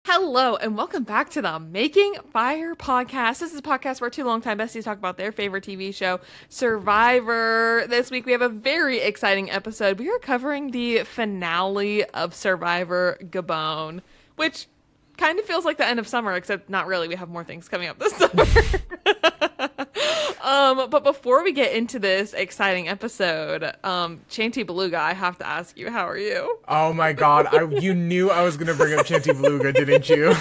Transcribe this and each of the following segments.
Hello, and welcome back to the Making Fire podcast. This is a podcast where two longtime besties talk about their favorite TV show, Survivor. This week we have a very exciting episode. We are covering the finale of Survivor Gabon, which kind of feels like the end of summer, except not really. We have more things coming up this summer. But before we get into this exciting episode, Chanty Beluga, I have to ask you, how are you? Oh my god, you knew I was going to bring up Chanty Beluga, didn't you?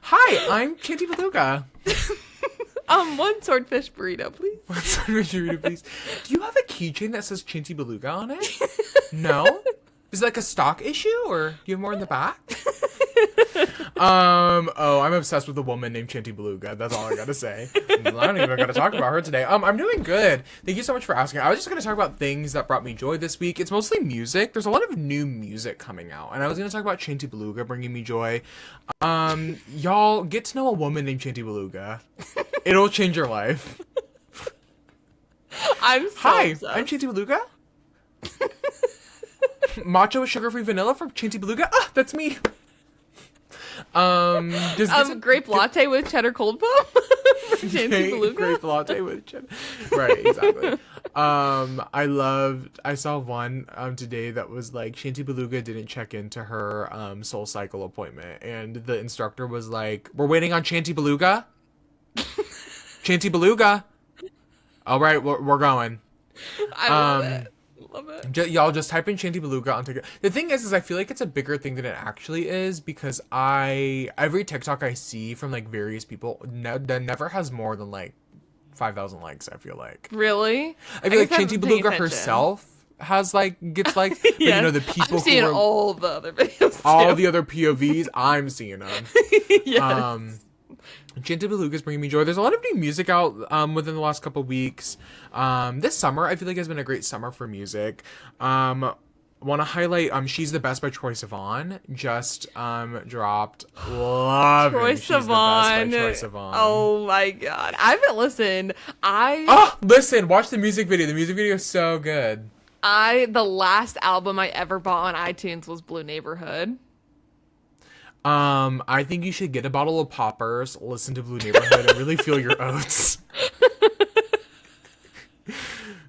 Hi, I'm Chanty Beluga. One swordfish burrito, please. One swordfish burrito, please. Do you have a keychain that says Chanty Beluga on it? No? Is it like a stock issue, or do you have more in the back? I'm obsessed with a woman named Chanty Beluga. That's all I gotta say. I don't even gotta talk about her today. I'm doing good. Thank you so much for asking. I was just gonna talk about things that brought me joy this week. It's mostly music. There's a lot of new music coming out, and I was gonna talk about Chanty Beluga bringing me joy. Y'all get to know a woman named Chanty Beluga. It'll change your life. Hi, obsessed. I'm Chanty Beluga. Matcha with sugar-free vanilla from Chanty Beluga. Ah, that's me. Grape latte with cheddar cold foam. Chanty Beluga. Grape latte with cheddar. Right, exactly. I saw one today that was like Chanty Beluga didn't check into her Soul Cycle appointment, and the instructor was like, "We're waiting on Chanty Beluga." Chanty Beluga. All right, we're going. I love it. Love it. Y'all just type in Chanty Beluga on TikTok. The thing is I feel like it's a bigger thing than it actually is, because every TikTok I see from like various people that never has more than like 5,000 likes. I feel like. Really? I feel like Chanty Beluga herself gets like, yes. But, you know, the people I'm seeing who are all the other videos. all the other POVs. I'm seeing them. Yes. Chanty Beluga is bringing me joy. There's a lot of new music out within the last couple weeks. This summer, I feel like has been a great summer for music. Want to highlight She's the Best by Troye Sivan. Just dropped. Loving Troye She's the Best by Troye Sivan. Oh my god. I haven't listened. Listen, watch the music video. The music video is so good. The last album I ever bought on iTunes was Blue Neighborhood. I think you should get a bottle of poppers, listen to Blue Neighborhood, and really feel your oats.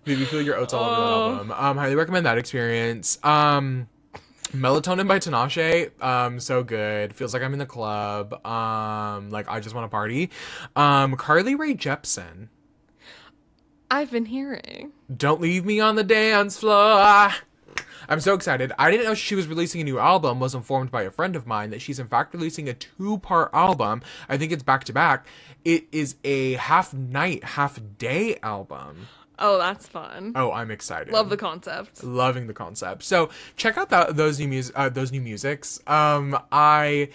Maybe feel your oats all over that album. Highly recommend that experience. Melatonin by Tinashe, so good. Feels like I'm in the club. Like I just want to party. Carly Rae Jepsen. I've been hearing. Don't leave me on the dance floor. I'm so excited. I didn't know she was releasing a new album. Was informed by a friend of mine that she's in fact releasing a 2-part album. I think it's back to back. It is a half night, half day album. Oh, that's fun. Oh, I'm excited. Love the concept. Loving the concept. So check out those new musics. I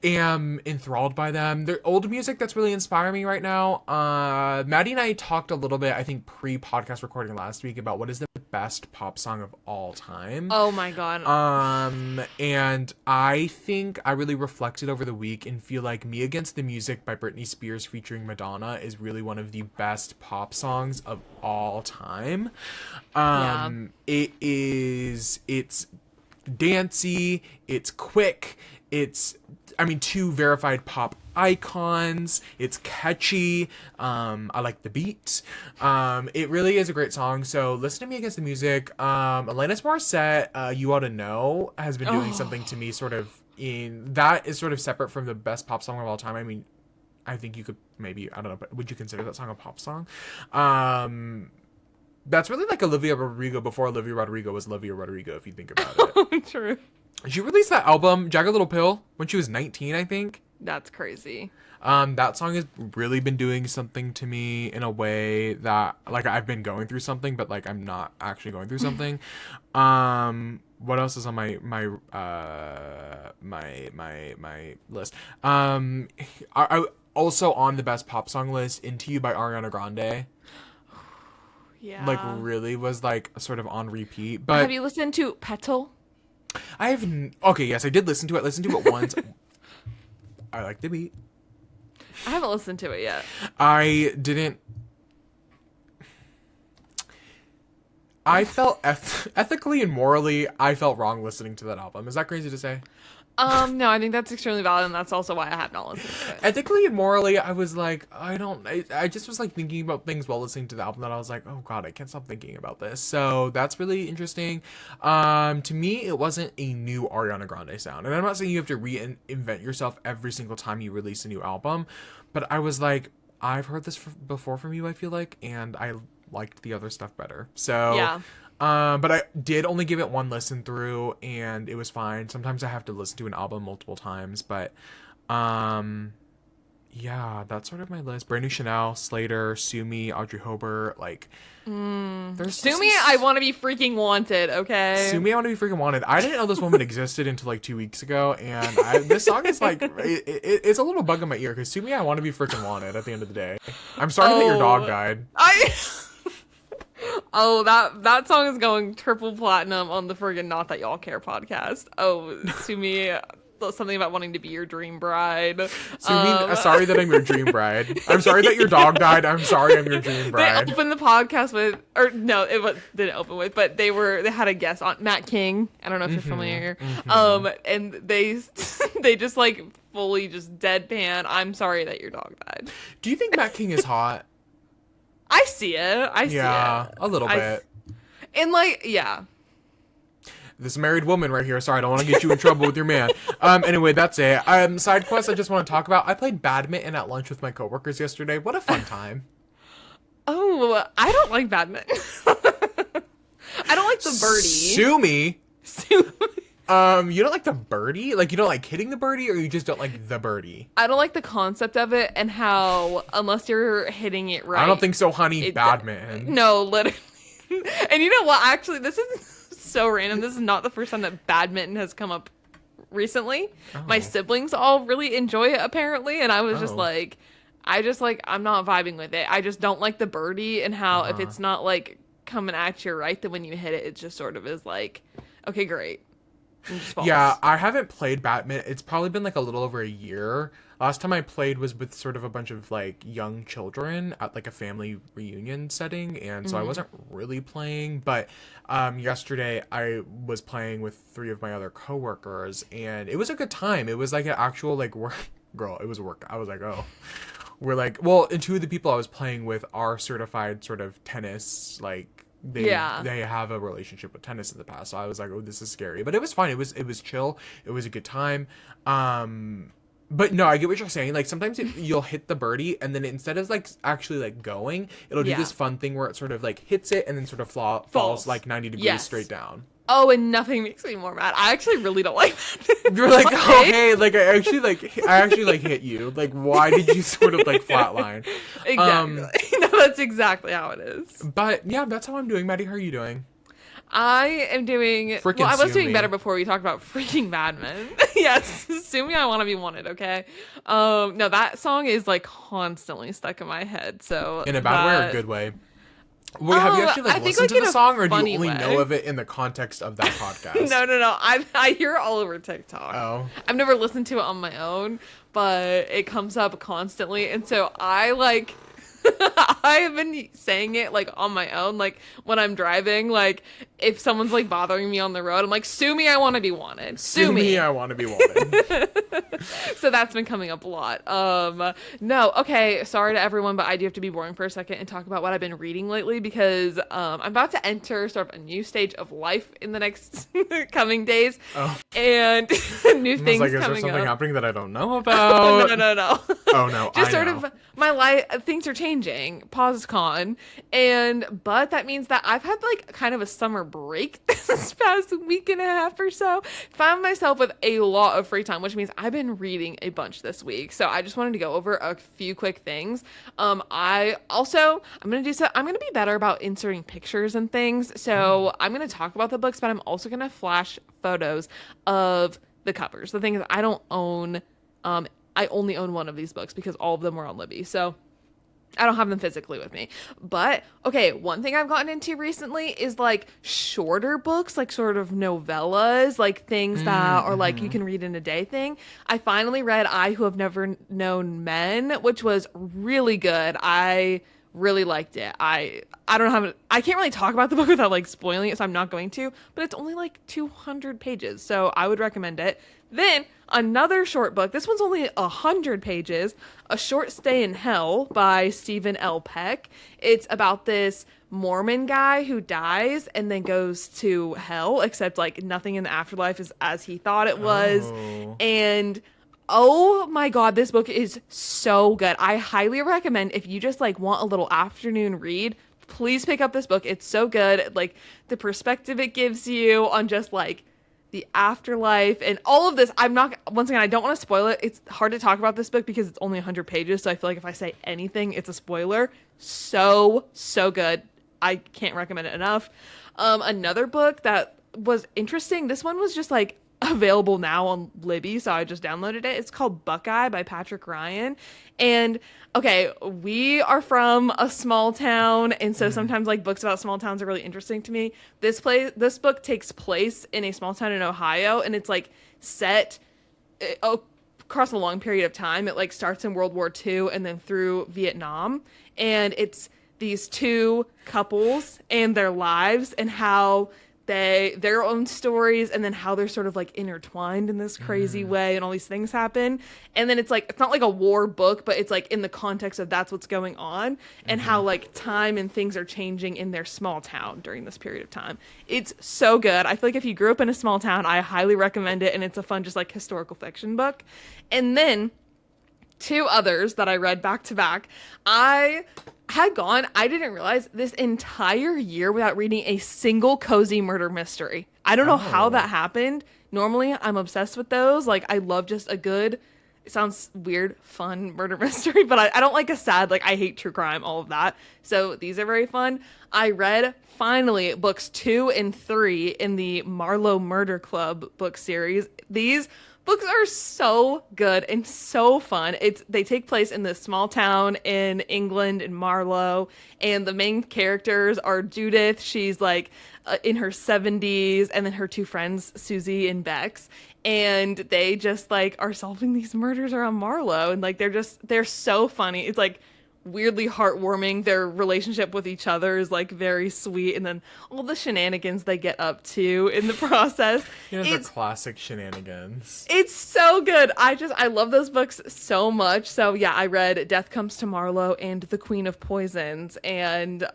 am enthralled by them. They're old music that's really inspiring me right now. Maddie and I talked a little bit, I think pre-podcast recording last week, about what is the best pop song of all time. Oh my god. And I think I really reflected over the week and feel like Me Against the Music by Britney Spears featuring Madonna is really one of the best pop songs of all time. It's dancey, it's quick, two verified pop icons. It's catchy. I like the beat. It really is a great song. So listen to Me Against the Music. Alanis Morissette, You Ought to Know, has been doing something to me sort of that is sort of separate from the best pop song of all time. I mean, I think you could maybe, I don't know, but would you consider that song a pop song? That's really like Olivia Rodrigo before Olivia Rodrigo was Olivia Rodrigo, if you think about it. True. She released that album, Jagged Little Pill, when she was 19, I think. That's crazy. That song has really been doing something to me in a way that, like, I've been going through something, but, like, I'm not actually going through something. What else is on my list? I also on the best pop song list, Into You by Ariana Grande. Yeah. Like, really was, like, sort of on repeat. But have you listened to Petal? Okay, yes, I did listen to it. Listened to it once. I like the beat. I haven't listened to it yet. I didn't. I felt ethically and morally, I felt wrong listening to that album. Is that crazy to say? No, I think that's extremely valid, and that's also why I have not listened to it. Ethically and morally, I was like, I just was like thinking about things while listening to the album that I was like, oh god, I can't stop thinking about this. So that's really interesting. To me, it wasn't a new Ariana Grande sound. And I'm not saying you have to reinvent yourself every single time you release a new album, but I was like, I've heard this before from you, I feel like, and I liked the other stuff better. So Yeah. but I did only give it one listen through, and it was fine. Sometimes I have to listen to an album multiple times, but yeah, that's sort of my list. Brand New Chanel, Slater, Sue Me, Audrey Hobart, like there's Sue Me, I want to be freaking wanted, okay? Sue Me, I Want to Be Freaking Wanted. I didn't know this woman existed until like 2 weeks ago, and this song is like it's a little bug in my ear because Sue Me, I Want to Be Freaking Wanted. At the end of the day, I'm sorry that your dog died. Oh, that song is going triple platinum on the friggin' Not That Y'all Care podcast. Oh, Sue Me, something about wanting to be your dream bride. Sue Me, sorry that I'm your dream bride. I'm sorry that your dog died. I'm sorry I'm your dream bride. They opened the podcast with, or no, didn't open with, but they had a guest on Matt King. I don't know if you're familiar. And they just like fully just deadpan. I'm sorry that your dog died. Do you think Matt King is hot? I see it. I see it. Yeah, a little bit. And like, yeah. This married woman right here. Sorry, I don't want to get you in trouble with your man. Anyway, that's it. Side quest I just want to talk about. I played badminton at lunch with my coworkers yesterday. What a fun time. Oh, I don't like badminton. I don't like the birdie. Sue me. You don't like the birdie? Like, you don't like hitting the birdie, or you just don't like the birdie? I don't like the concept of it and how, unless you're hitting it right. I don't think so, honey. Badminton. No, literally. And you know what? Actually, this is so random. This is not the first time that badminton has come up recently. Oh. My siblings all really enjoy it, apparently. And I was just like, I'm not vibing with it. I just don't like the birdie and how if it's not like coming at you right, then when you hit it, it just sort of is like, okay, great. Yeah, I haven't played badminton. It's probably been like a little over a year. Last time I played was with sort of a bunch of like young children at like a family reunion setting, and so I wasn't really playing. But yesterday I was playing with 3 of my other coworkers, and it was a good time. It was like an actual like work. Girl, it was work. I was like, oh. We're like, well, and 2 of the people I was playing with are certified sort of tennis like. They have a relationship with tennis in the past, so I was like, oh, this is scary, but it was fine. It was chill. It was a good time. But no, I get what you're saying. Like sometimes you'll hit the birdie, and then instead of like actually like going, it'll do this fun thing where it sort of like hits it and then sort of falls like 90 degrees straight down. Oh, and nothing makes me more mad. I actually really don't like that. You're like, oh, hey, like I actually hit you. Like, why did you sort of like flatline? Exactly. No, that's exactly how it is. But yeah, that's how I'm doing. Maddie, how are you doing? I am doing. Frickin' well, I was doing better before we talked about freaking badminton. Yes, Sue Me, I Want to Be Wanted. Okay. No, that song is like constantly stuck in my head. So in a bad way or a good way? Wait, have you actually like listened to the song, or do you only know of it in the context of that podcast? No. I hear it all over TikTok. Oh. I've never listened to it on my own, but it comes up constantly, and so I like. I have been saying it like on my own, like when I'm driving, like if someone's like bothering me on the road, I'm like, Sue Me, I Want to Be Wanted. Sue me, I want to be wanted. So that's been coming up a lot. No, okay, sorry to everyone, but I do have to be boring for a second and talk about what I've been reading lately, because I'm about to enter sort of a new stage of life in the next coming days. Oh. And new things like, coming up. Is there something happening that I don't know about? No. Oh no, just sort of my life, things are changing. Pause con. But that means that I've had like kind of a summer break this past week and a half or so. Found myself with a lot of free time, which means I've been reading a bunch this week. So I just wanted to go over a few quick things. I'm gonna be better about inserting pictures and things. So I'm gonna talk about the books, but I'm also gonna flash photos of the covers. The thing is, I don't own. I only own one of these books because all of them were on Libby. So I don't have them physically with me. But, okay, one thing I've gotten into recently is, like, shorter books, like, sort of novellas, like, things that are, like, you can read in a day thing. I finally read I Who Have Never Known Men, which was really good. I Really liked it. I don't have I can't really talk about the book without like spoiling it, so I'm not going to, but it's only like 200 pages, so I would recommend it. Then another short book. This one's only 100 pages. A Short Stay in Hell by Stephen L. Peck. It's about this Mormon guy who dies and then goes to hell, except like nothing in the afterlife is as he thought it was. Oh. And oh my God, this book is so good. I highly recommend if you just like want a little afternoon read, please pick up this book. It's so good. Like the perspective it gives you on just like the afterlife and all of this. Once again, I don't want to spoil it. It's hard to talk about this book because it's only 100 pages. So I feel like if I say anything, it's a spoiler. So good. I can't recommend it enough. Another book that was interesting. This one was just like available now on Libby, so I just downloaded it. It's called Buckeye by Patrick Ryan. And okay, we are from a small town, and so sometimes like books about small towns are really interesting to me. This book takes place in a small town in Ohio, and it's like set across a long period of time. It like starts in World War II and then through Vietnam, and it's these two couples and their lives and how their own stories and then how they're sort of like intertwined in this crazy way and all these things happen. And then it's like, it's not like a war book, but it's like in the context of that's what's going on and how like time and things are changing in their small town during this period of time. It's so good. I feel like if you grew up in a small town, I highly recommend it. And it's a fun, just like historical fiction book. And then two others that I read back to back. I didn't realize this entire year without reading a single cozy murder mystery. I don't know how that happened. Normally, I'm obsessed with those. Like, I love just a good, it sounds weird, fun murder mystery, but I don't like a sad, like, I hate true crime, all of that. So these are very fun. I read, finally, books 2 and 3 in the Marlowe Murder Club book series. These books are so good and so fun. They take place in this small town in England, in Marlow, and the main characters are Judith. She's like in her 70s, and then her two friends, Susie and Bex, and they just like are solving these murders around Marlow, and like they're so funny. It's like weirdly heartwarming. Their relationship with each other is like very sweet, and then all the shenanigans they get up to in the process. The classic shenanigans. It's so good. I love those books so much. So yeah, I read Death Comes to Marlowe and The Queen of Poisons, and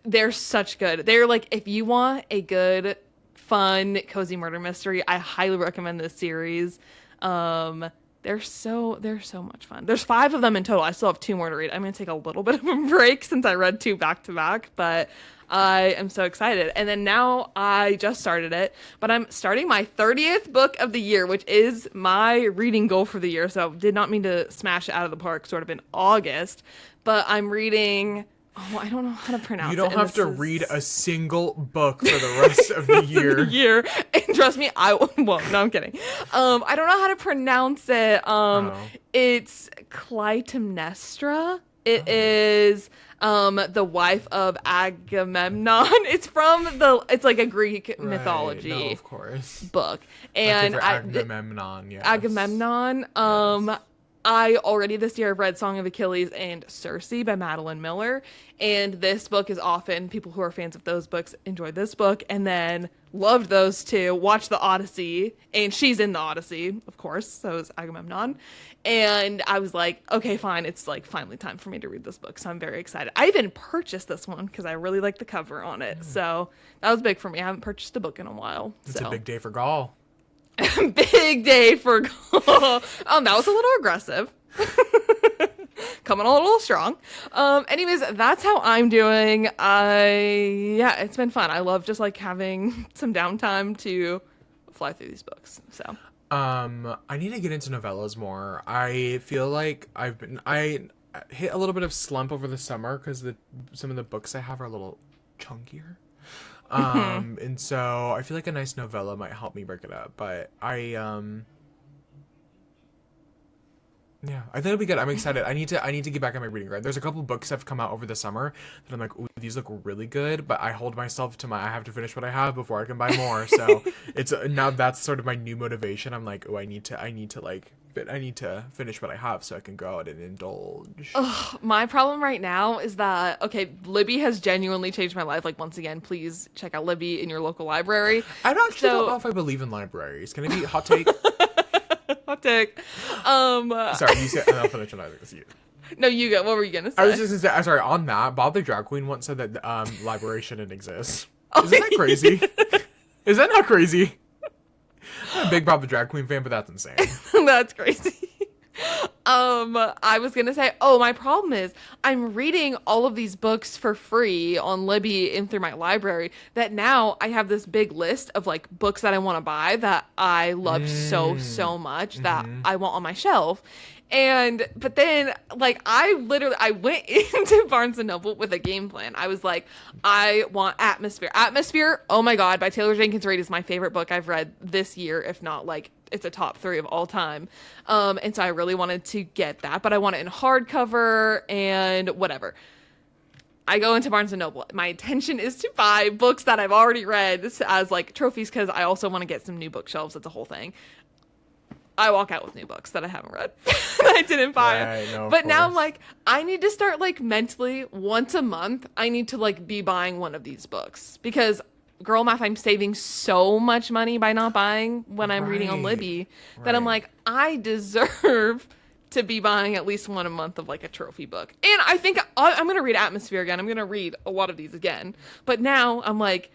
they're such good. They're like, if you want a good, fun, cozy murder mystery, I highly recommend this series. They're so much fun. There's 5 of them in total. I still have 2 more to read. I'm going to take a little bit of a break since I read 2 back to back, but I am so excited. And then now I just started it, but I'm starting my 30th book of the year, which is my reading goal for the year. So did not mean to smash it out of the park sort of in August, but I'm reading, I don't know how to pronounce it. You don't have to read a single book for the rest of the year. And trust me, I won't. No, I'm kidding. I don't know how to pronounce it. It's Clytemnestra. It is the wife of Agamemnon. It's like a Greek mythology, no, of course, book. And Agamemnon, yes. Agamemnon. I already this year have read Song of Achilles and Circe by Madeline Miller. And this book is often, people who are fans of those books enjoyed this book and then loved those two, watched the Odyssey, and she's in the Odyssey, of course, so is Agamemnon. And I was like, okay, fine, it's like finally time for me to read this book, so I'm very excited. I even purchased this one because I really like the cover on it, so that was big for me. I haven't purchased a book in a while. It's a big day for Gaul. Big day for Gaul. That was a little aggressive. Coming a little strong. Anyways, that's how I'm doing. Yeah, it's been fun. I love just like having some downtime to fly through these books. So I need to get into novellas more. I feel like I hit a little bit of slump over the summer because some of the books I have are a little chunkier. And so I feel like a nice novella might help me break it up, but yeah, I think it'll be good. I'm excited. I need to get back on my reading grind. There's a couple books that have come out over the summer that I'm like, ooh, these look really good, but I hold myself to I have to finish what I have before I can buy more. So it's now that's sort of my new motivation. I'm like, oh, I need to like I need to finish what I have so I can go out and indulge. Ugh, my problem right now is that, okay, Libby has genuinely changed my life. Like, once again, please check out Libby in your local library. I don't know if I believe in libraries. Can it be hot take? Hot take. Sorry, you said I'll finish another. No, you go. What were you gonna say? I was just gonna say, I'm sorry, on that, Bob the drag queen once said that libraries shouldn't exist. Oh, Isn't that crazy? Is that not crazy? I'm a big Bob the drag queen fan, but that's insane. That's crazy. I was gonna say, my problem is I'm reading all of these books for free on Libby and through my library, that now I have this big list of like books that I want to buy that I love so much that I want on my shelf. But then, like, I went into Barnes & Noble with a game plan. I was like, I want Atmosphere. Atmosphere, oh my God, by Taylor Jenkins Reid is my favorite book I've read this year, if not, like, it's a top 3 of all time. And so I really wanted to get that, but I want it in hardcover and whatever. I go into Barnes & Noble. My intention is to buy books that I've already read as, like, trophies, because I also want to get some new bookshelves. That's a whole thing. I walk out with new books that I haven't read that I didn't buy. Right, no, but now I'm like, I need to start, like, mentally once a month, I need to, like, be buying one of these books, because girl math, I'm saving so much money by not buying when I'm reading on Libby that I'm like, I deserve to be buying at least one a month of, like, a trophy book. And I think I'm going to read Atmosphere again. I'm going to read a lot of these again. But now I'm like,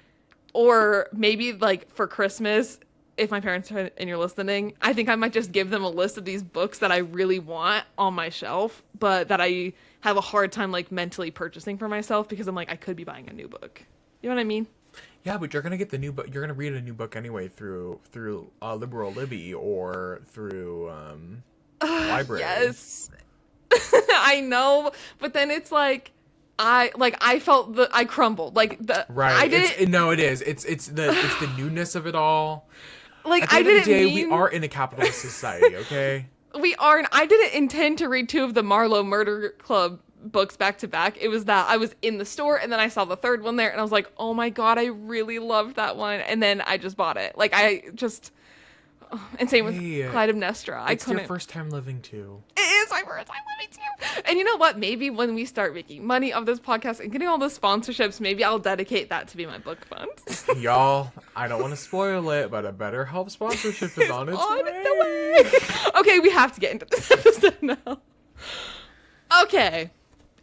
or maybe, like, for Christmas, if my parents are and you're listening, I think I might just give them a list of these books that I really want on my shelf, but that I have a hard time, like, mentally purchasing for myself, because I'm like, I could be buying a new book. You know what I mean? Yeah, but you're gonna get the new book. You're gonna read a new book anyway through Liberal Libby or through library. Yes, I know, but then it's like, I felt I crumbled. Like, right. I didn't. It is. It's the newness of it all. Like, At the end of the day, we are in a capitalist society, okay? We are, and I didn't intend to read 2 of the Marlowe Murder Club books back to back. It was that I was in the store and then I saw the third one there and I was like, oh my God, I really loved that one. And then I just bought it. Like, and same with Clytemnestra. It's your first time living too. It is my first time living too. And you know what? Maybe when we start making money off this podcast and getting all the sponsorships, maybe I'll dedicate that to be my book fund. Y'all, I don't want to spoil it, but a BetterHelp sponsorship is on its way. Okay, we have to get into this episode now. Okay.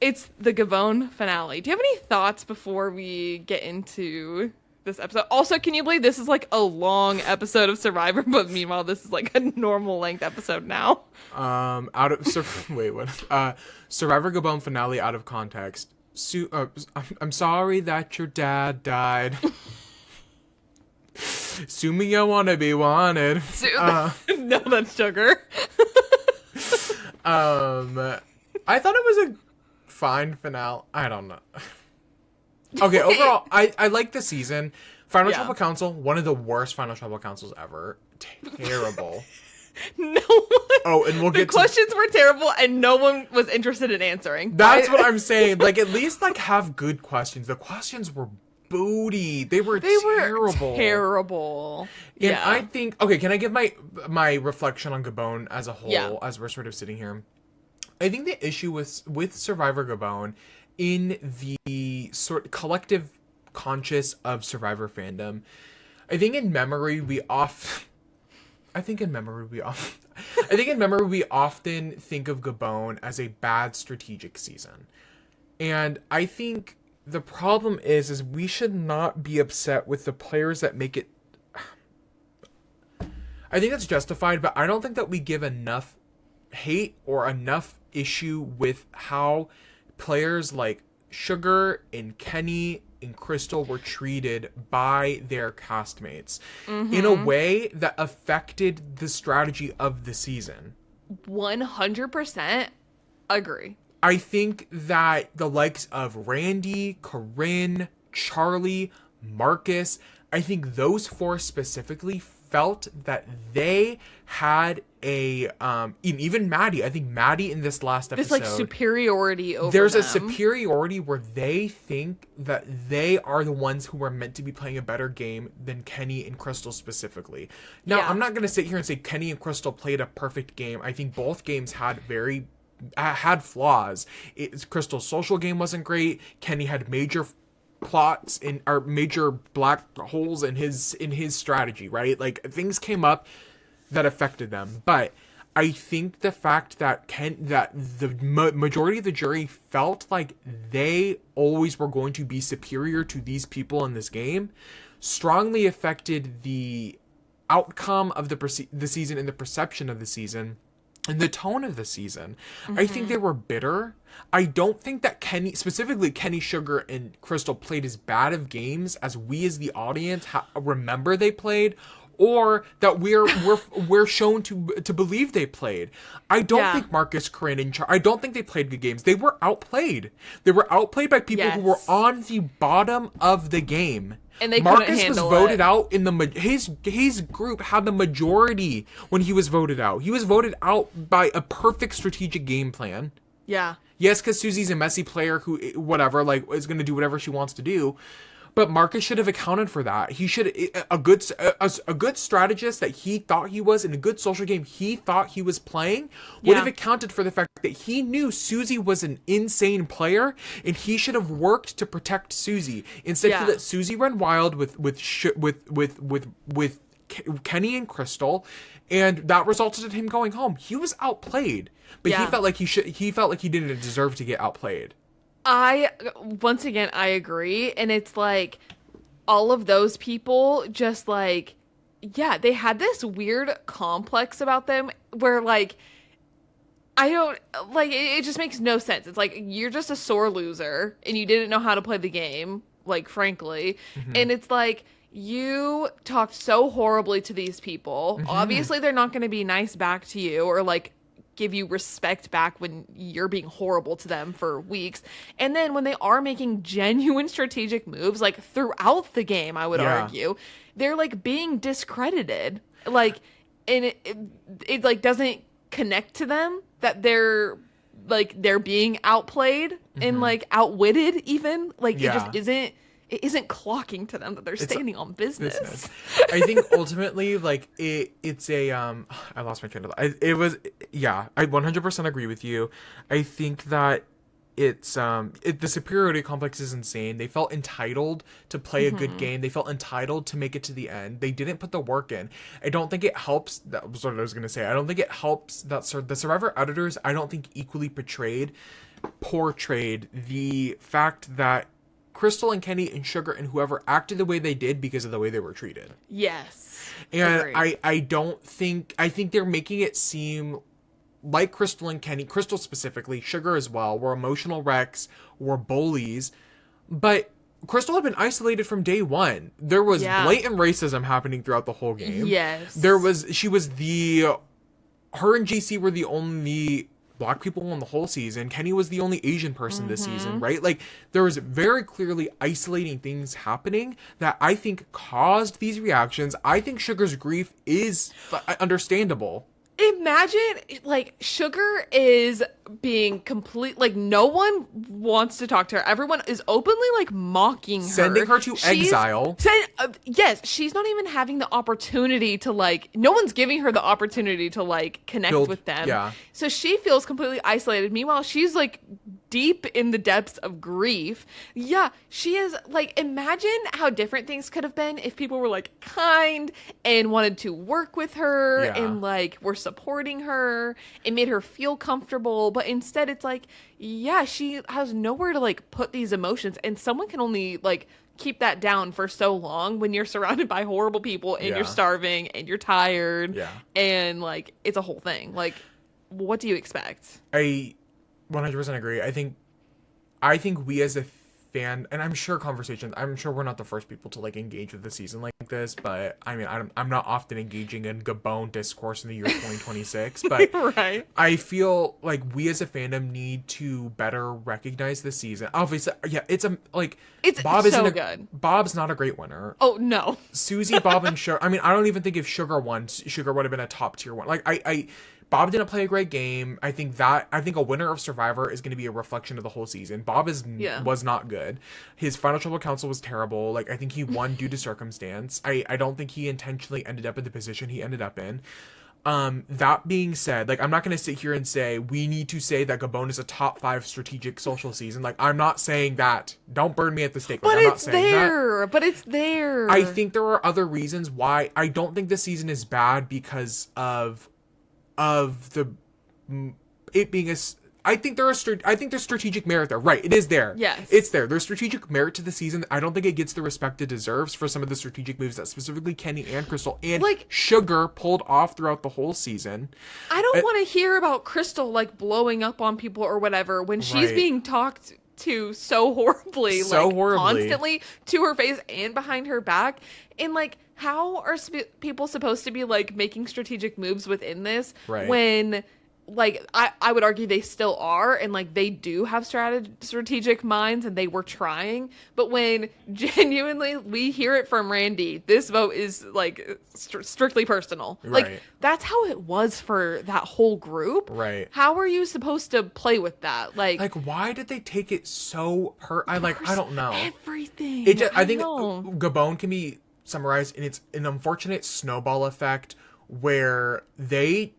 It's the Gabon finale. Do you have any thoughts before we get into this episode? Also, can you believe this is like a long episode of Survivor, but meanwhile this is like a normal length episode now? Survivor Gabon finale out of context. I'm sorry that your dad died. Sue me, I wanna be wanted. No, that's sugar. I thought it was a fine finale. I don't know. Okay, overall, I like the season. Final Tribal Council, one of the worst Final Tribal Councils ever. Terrible. No one. Oh, and the questions were terrible, and no one was interested in answering. That's what I'm saying. Like, at least like have good questions. The questions were booty. They were terrible. And I think, okay, can I give my reflection on Gabon as a whole, as we're sort of sitting here? I think the issue with Survivor Gabon in the sort of collective conscious of Survivor fandom, I think in memory we often think of Gabon as a bad strategic season. And I think the problem is we should not be upset with the players that make it. I think that's justified, but I don't think that we give enough hate or enough issue with how players like Sugar and Kenny and Crystal were treated by their castmates in a way that affected the strategy of the season. 100% agree. I think that the likes of Randy, Corinne, Charlie, Marcus, I think those 4 specifically felt that they had a even Maddie, I think Maddie in this last episode, This like superiority over there's them. a superiority where they think that they are the ones who are meant to be playing a better game than Kenny and Crystal specifically. Now, Yeah. I'm not going to sit here and say Kenny and Crystal played a perfect game. I think both games had flaws. Crystal's social game wasn't great. Kenny had major plots or major black holes in his strategy, right? Like, things came up that affected them. But I think the fact that the majority of the jury felt like they always were going to be superior to these people in this game strongly affected the outcome of the season and the perception of the season and the tone of the season. I think they were bitter. I don't think that specifically Kenny, Sugar, and Crystal played as bad of games as we as the audience remember they played, or that we're shown to believe they played. I don't think Marcus, Corinne, and I don't think they played good games. They were outplayed. They were outplayed by people who were on the bottom of the game. And they Marcus was voted out in his group had the majority when he was voted out. He was voted out by a perfect strategic game plan. Yeah. Yes, because Susie's a messy player who whatever, like, is going to do whatever she wants to do. But Marcus should have accounted for that. He should a good strategist that he thought he was in a good social game he thought he was playing would have accounted for the fact that he knew Susie was an insane player and he should have worked to protect Susie. Instead, he let Susie run wild with Kenny and Crystal, and that resulted in him going home. He was outplayed, but he felt like he didn't deserve to get outplayed. Once again, I agree. And it's like all of those people just like, yeah, they had this weird complex about them where like, I don't like, it just makes no sense. It's like, you're just a sore loser and you didn't know how to play the game, like, frankly. And it's like, you talked so horribly to these people. Obviously, they're not going to be nice back to you or like give you respect back when you're being horrible to them for weeks. And then when they are making genuine strategic moves, like throughout the game, I would argue, they're like being discredited. Like, and it like doesn't connect to them that they're being outplayed and like outwitted even. Like, it just isn't clocking to them that they're standing on business. I think ultimately, like, it's a I lost my train of thought. I 100% agree with you. I think that it's the superiority complex is insane. They felt entitled to play a good game. They felt entitled to make it to the end. They didn't put the work in. I don't think it helps. That was what I was gonna say. I don't think it helps that the Survivor editors, I don't think, equally portrayed the fact that Crystal and Kenny and Sugar and whoever acted the way they did because of the way they were treated. Yes. And I think they're making it seem like Crystal and Kenny, Crystal specifically, Sugar as well, were emotional wrecks, were bullies. But Crystal had been isolated from day one. There was blatant racism happening throughout the whole game. Yes. Her and GC were the only Black people on the whole season. Kenny was the only Asian person this season, right? Like, there was very clearly isolating things happening that I think caused these reactions. I think Sugar's grief is understandable. Imagine, like, Sugar is being like, no one wants to talk to her. Everyone is openly, like, mocking her. Sending her to exile. Yes, she's not even having the opportunity to, like, no one's giving her the opportunity to, like, connect with them. Yeah. So she feels completely isolated. Meanwhile, she's, like, deep in the depths of grief. Yeah, she is, like, imagine how different things could have been if people were, like, kind and wanted to work with her and, like, were supporting her and made her feel comfortable. But instead, it's like, she has nowhere to, like, put these emotions. And someone can only, like, keep that down for so long when you're surrounded by horrible people and you're starving and you're tired. And, like, it's a whole thing. Like, what do you expect? I 100% agree. I think we as a fan, and I'm sure we're not the first people to like engage with the season like this, but I mean, I'm not often engaging in Gabon discourse in the year 2026, but Right. I feel like we as a fandom need to better recognize the season. Obviously, yeah, it's Bob so isn't good. Bob's not a great winner. Oh, no. Susie, Bob, and Sugar. I mean, I don't even think if Sugar won, Sugar would have been a top tier one. Like Bob didn't play a great game. I think a winner of Survivor is going to be a reflection of the whole season. Bob was not good. His final tribal council was terrible. Like, I think he won due to circumstance. I don't think he intentionally ended up in the position he ended up in. That being said, like, I'm not going to sit here and say we need to say that Gabon is a top 5 strategic social season. Like, I'm not saying that. Don't burn me at the stake. Like, But I'm not it's saying there. that. But it's there. I think there are other reasons why I don't think this season is bad because of the it being a. I think there's strategic merit there. Right, it is there. Yes. It's there. There's strategic merit to the season. I don't think it gets the respect it deserves for some of the strategic moves that specifically Kenny and Crystal and Like, Sugar pulled off throughout the whole season. I don't want to hear about Crystal like blowing up on people or whatever when she's Right. being talked to so horribly, So like horribly. constantly to her face and behind her back. And like, how are people supposed to be like making strategic moves within this Right. when like I would argue they still are, and like they do have strategic minds and they were trying, but when genuinely we hear it from Randy, this vote is like strictly personal. Right. Like, that's how it was for that whole group. Right. How are you supposed to play with that? Like why did they take it so I don't know. Everything. I think know. Gabon can be summarized, and it's an unfortunate snowball effect where they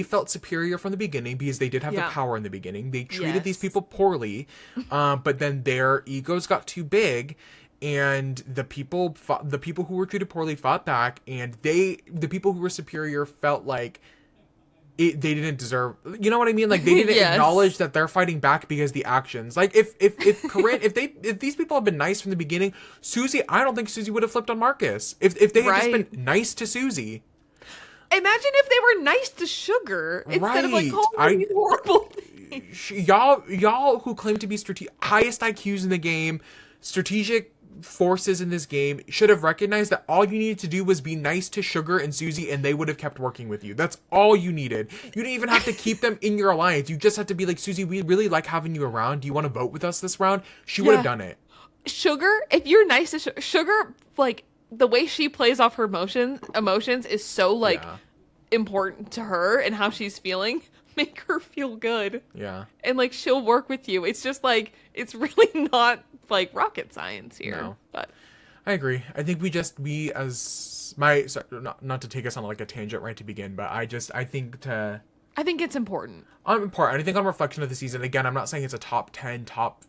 felt superior from the beginning because they did have the power in the beginning. They treated these people poorly, but then their egos got too big, and the people who were treated poorly fought back, and the people who were superior felt like they didn't deserve. You know what I mean? Like, they didn't acknowledge that they're fighting back because the actions. Like, if Corinne, if these people had been nice from the beginning, Susie, I don't think Susie would have flipped on Marcus. If they had just been nice to Susie. Imagine if they were nice to Sugar instead of like calling these horrible things. Y'all who claim to be highest IQs in the game, strategic forces in this game, should have recognized that all you needed to do was be nice to Sugar and Susie, and they would have kept working with you. That's all you needed. You didn't even have to keep them in your alliance. You just had to be like, Susie, we really like having you around. Do you want to vote with us this round? She would have done it. Sugar, if you're nice to Sugar, like, the way she plays off her emotions is so like important to her and how she's feeling. Make her feel good. Yeah. And like, she'll work with you. It's just like, it's really not like rocket science here. No. But I agree. I think not to take us on like a tangent right to begin, but I think it's important. I think on reflection of the season, again, I'm not saying it's a top 10, top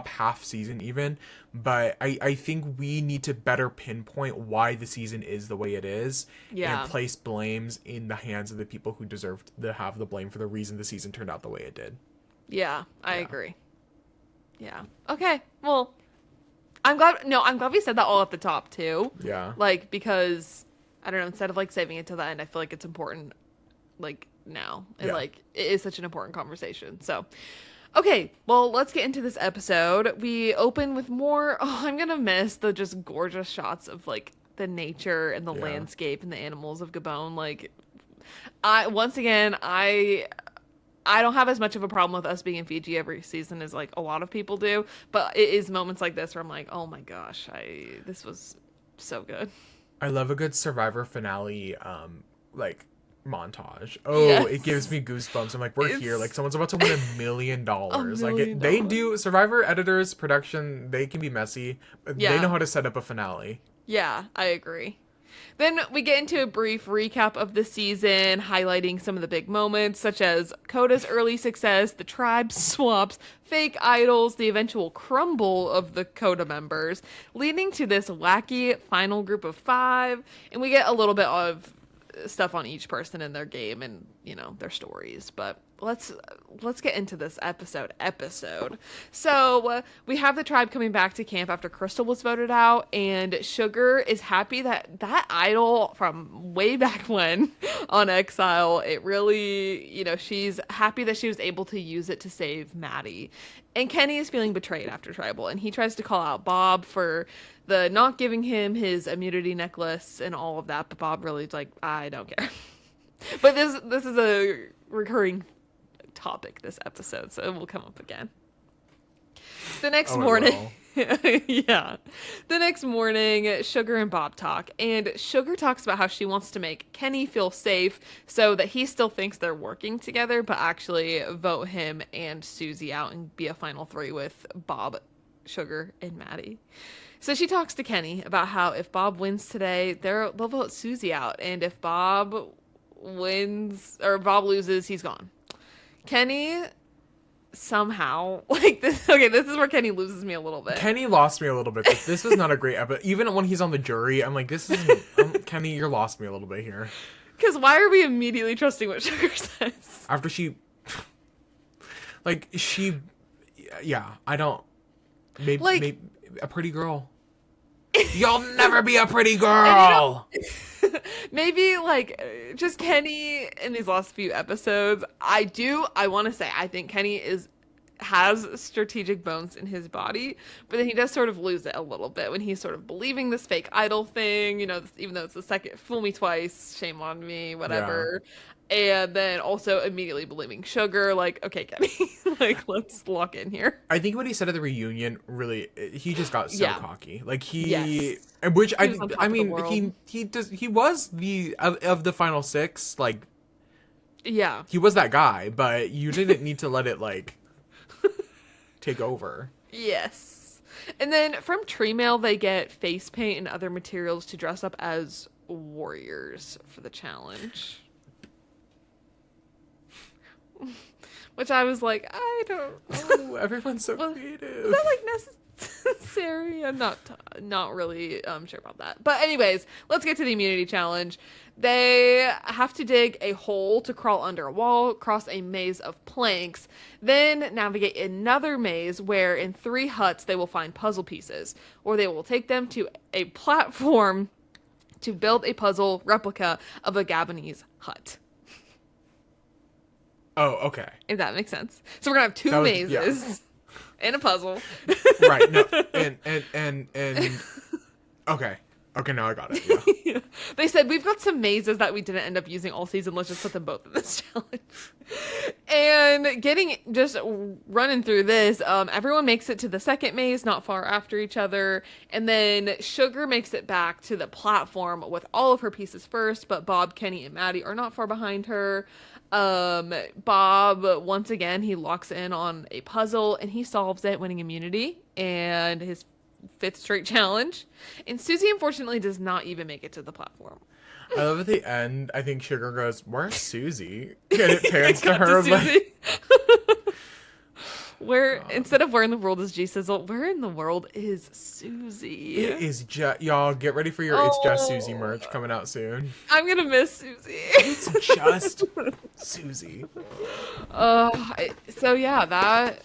half season even, but I think we need to better pinpoint why the season is the way it is, and place blames in the hands of the people who deserve to have the blame for the reason the season turned out the way it did. Yeah, I agree. Yeah. Okay. Well, I'm glad we said that all at the top too. Yeah. Like, because I don't know, instead of like saving it till the end, I feel like it's important like now. And like, it is such an important conversation. So okay, well, let's get into this episode. We open with more. Oh, I'm gonna miss the just gorgeous shots of like the nature and the landscape and the animals of Gabon. Like, I don't have as much of a problem with us being in Fiji every season as like a lot of people do, but it is moments like this where I'm like, oh my gosh, this was so good. I love a good Survivor finale, like montage. It gives me goosebumps. I'm like, we're here. Like, someone's about to win $1 million. Like, they do. Survivor editors, production, they can be messy, but they know how to set up a finale. Yeah, I agree. Then we get into a brief recap of the season, highlighting some of the big moments, such as Coda's early success, the tribe swaps, fake idols, the eventual crumble of the Coda members, leading to this wacky final group of 5. And we get a little bit of stuff on each person in their game and, their stories. But let's get into this episode. So we have the tribe coming back to camp after Crystal was voted out, and Sugar is happy that idol from way back when on Exile, it really, she's happy that she was able to use it to save Maddie. And Kenny is feeling betrayed after Tribal, and he tries to call out Bob for the not giving him his immunity necklace and all of that, but Bob really is like, I don't care. But this is a recurring topic this episode, so it will come up again. The next morning, yeah. The next morning, Sugar and Bob talk, and Sugar talks about how she wants to make Kenny feel safe so that he still thinks they're working together, but actually vote him and Susie out and be a final three with Bob, Sugar, and Maddie. So she talks to Kenny about how if Bob wins today, they'll vote Susie out, and if Bob wins or Bob loses, he's gone. Kenny somehow this is where Kenny loses me a little bit. Kenny lost me a little bit. This was not a great episode. Even when he's on the jury, I'm like, this isn't Kenny, you're lost me a little bit here. Because why are we immediately trusting what Sugar says? After I don't, maybe a pretty girl. You'll never be a pretty girl. Maybe just Kenny in these last few episodes. I want to say I think Kenny has strategic bones in his body, but then he does sort of lose it a little bit when he's sort of believing this fake idol thing, even though it's the second fool me twice, shame on me, whatever. Yeah. And then also immediately believing Sugar, okay, Kenny, let's lock in here. I think what he said at the reunion, really, he just got so cocky. Yes. Which I think, I mean, he was of the final six, yeah. He was that guy, but you didn't need to let it, take over. Yes. And then from Tree Mail, they get face paint and other materials to dress up as warriors for the challenge. Which I was like, I don't. Oh, everyone's so creative. Is that necessary? I'm not really sure about that. But anyways, let's get to the immunity challenge. They have to dig a hole to crawl under a wall, cross a maze of planks, then navigate another maze where in 3 huts they will find puzzle pieces, or they will take them to a platform to build a puzzle replica of a Gabonese hut. Oh, okay. If that makes sense. So we're gonna have 2 mazes and a puzzle. Right. No. And okay. Okay, now I got it. Yeah. They said we've got some mazes that we didn't end up using all season. Let's just put them both in this challenge. And running through this, everyone makes it to the second maze, not far after each other. And then Sugar makes it back to the platform with all of her pieces first, but Bob, Kenny, and Maddie are not far behind her. Bob, once again, he locks in on a puzzle and he solves it, winning immunity and his 5th straight challenge. And Susie, unfortunately, does not even make it to the platform. I love at the end, I think Sugar goes, "Where's Susie?" And it pans to her. Instead of where in the world is G-Sizzle, where in the world is Susie? It is just, y'all get ready for your It's Just Susie merch coming out soon. I'm gonna miss Susie. It's just Susie. So yeah, that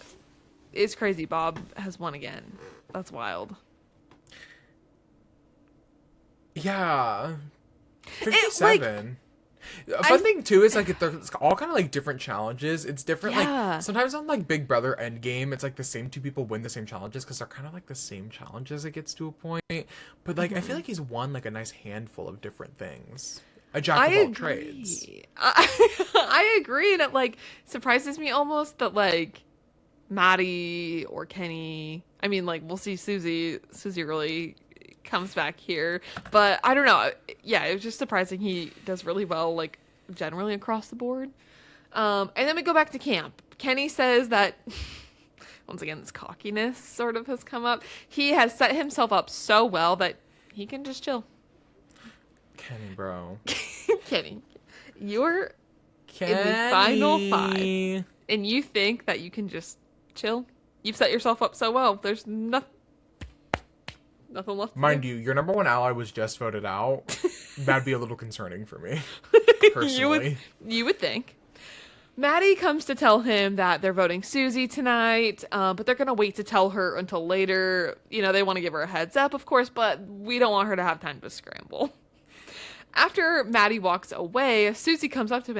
is crazy. Bob has won again. That's wild. Yeah. 57. A fun thing too is it's all kind of different challenges. It's different. Sometimes on Big Brother Endgame, it's the same 2 people win the same challenges because they're kind of the same challenges. It gets to a point, but I feel like he's won a nice handful of different things. A jack of all trades. I agree, and it surprises me almost that Maddie or Kenny. I mean, we'll see Susie really comes back here, but I don't know. Yeah, it was just surprising he does really well, generally across the board. And then we go back to camp. Kenny says that once again, this cockiness sort of has come up. He has set himself up so well that he can just chill. Kenny, bro. Kenny, you're in the final 5, and you think that you can just chill? You've set yourself up so well. There's nothing left. Mind you, your number 1 ally was just voted out. That'd be a little concerning for me. personally. You would think. Maddie comes to tell him that they're voting Susie tonight, but they're going to wait to tell her until later. You know, they want to give her a heads up, of course, but we don't want her to have time to scramble. After Maddie walks away, Susie comes up to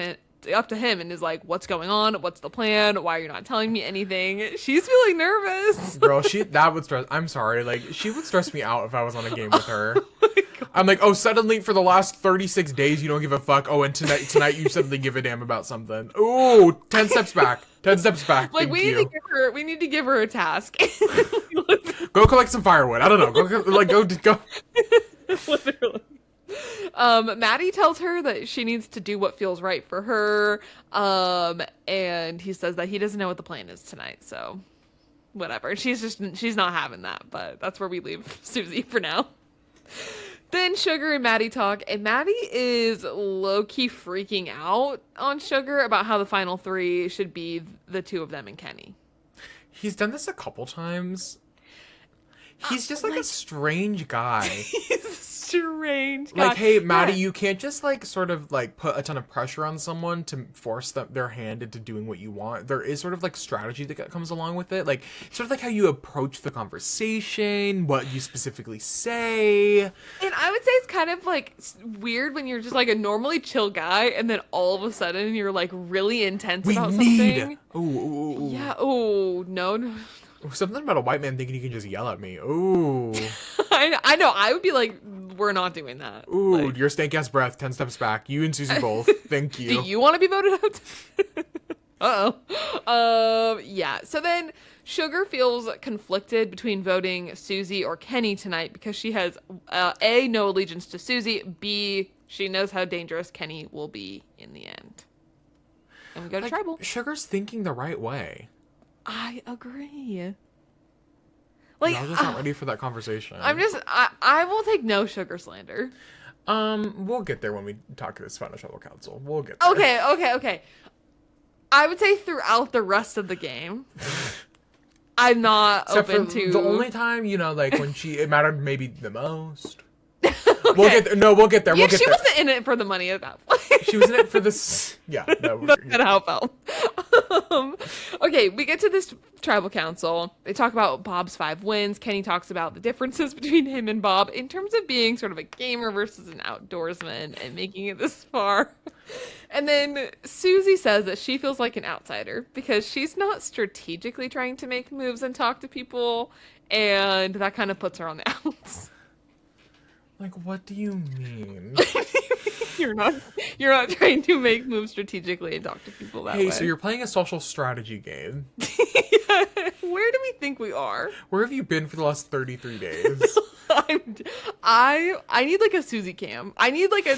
him and is like, what's going on? What's the plan? Why are you not telling me anything? She's feeling nervous. Girl, that would stress. I'm sorry. Like, she would stress me out if I was on a game with her. Oh I'm like, oh, suddenly for the last 36 days, you don't give a fuck. Oh, and tonight you suddenly give a damn about something. Ooh, 10 steps back. 10 steps back. Like, Thank we you. need to give her a task. Go collect some firewood. I don't know. Go. Literally. Maddie tells her that she needs to do what feels right for her. And he says that he doesn't know what the plan is tonight, so whatever. She's not having that, but that's where we leave Susie for now. Then Sugar and Maddie talk, and Maddie is low-key freaking out on Sugar about how the final three should be the two of them and Kenny. He's done this a couple times. He's just like a strange guy. He's a strange guy. Like, hey, Maddie, you can't just like sort of like put a ton of pressure on someone to force their hand into doing what you want. There is sort of like strategy that comes along with it. Like, sort of like how you approach the conversation, what you specifically say. And I would say it's kind of like weird when you're just like a normally chill guy and then all of a sudden you're like really intense about something. Ooh. Yeah. Oh, no. Something about a white man thinking he can just yell at me. Ooh. I know. I would be like, we're not doing that. Ooh, like, your stank ass breath. 10 steps back. You and Susie both. Thank you. Do you want to be voted out? Uh-oh. Yeah. So then Sugar feels conflicted between voting Susie or Kenny tonight because she has A, no allegiance to Susie, B, she knows how dangerous Kenny will be in the end. And we go to tribal. Sugar's thinking the right way. I agree. Like, Y'all just not ready for that conversation. I will take no Sugar slander. We'll get there when we talk to this final tribal council. We'll get there. Okay. I would say throughout the rest of the game, I'm not Except open for to... the only time, you know, like when it mattered maybe the most. Okay. We'll get there. No, we'll get there. Yeah, she wasn't in it for the money at that point. She was in it for this. Yeah, no. That's kind of how it felt. Okay, we get to this tribal council. They talk about Bob's 5 wins. Kenny talks about the differences between him and Bob in terms of being sort of a gamer versus an outdoorsman and making it this far. And then Susie says that she feels like an outsider because she's not strategically trying to make moves and talk to people, and that kind of puts her on the outs. Like, what do you mean? You're not trying to make moves strategically and talk to people that way. Hey, so you're playing a social strategy game. Yeah. Where do we think we are? Where have you been for the last 33 days? I need like a Susie cam. I need like a,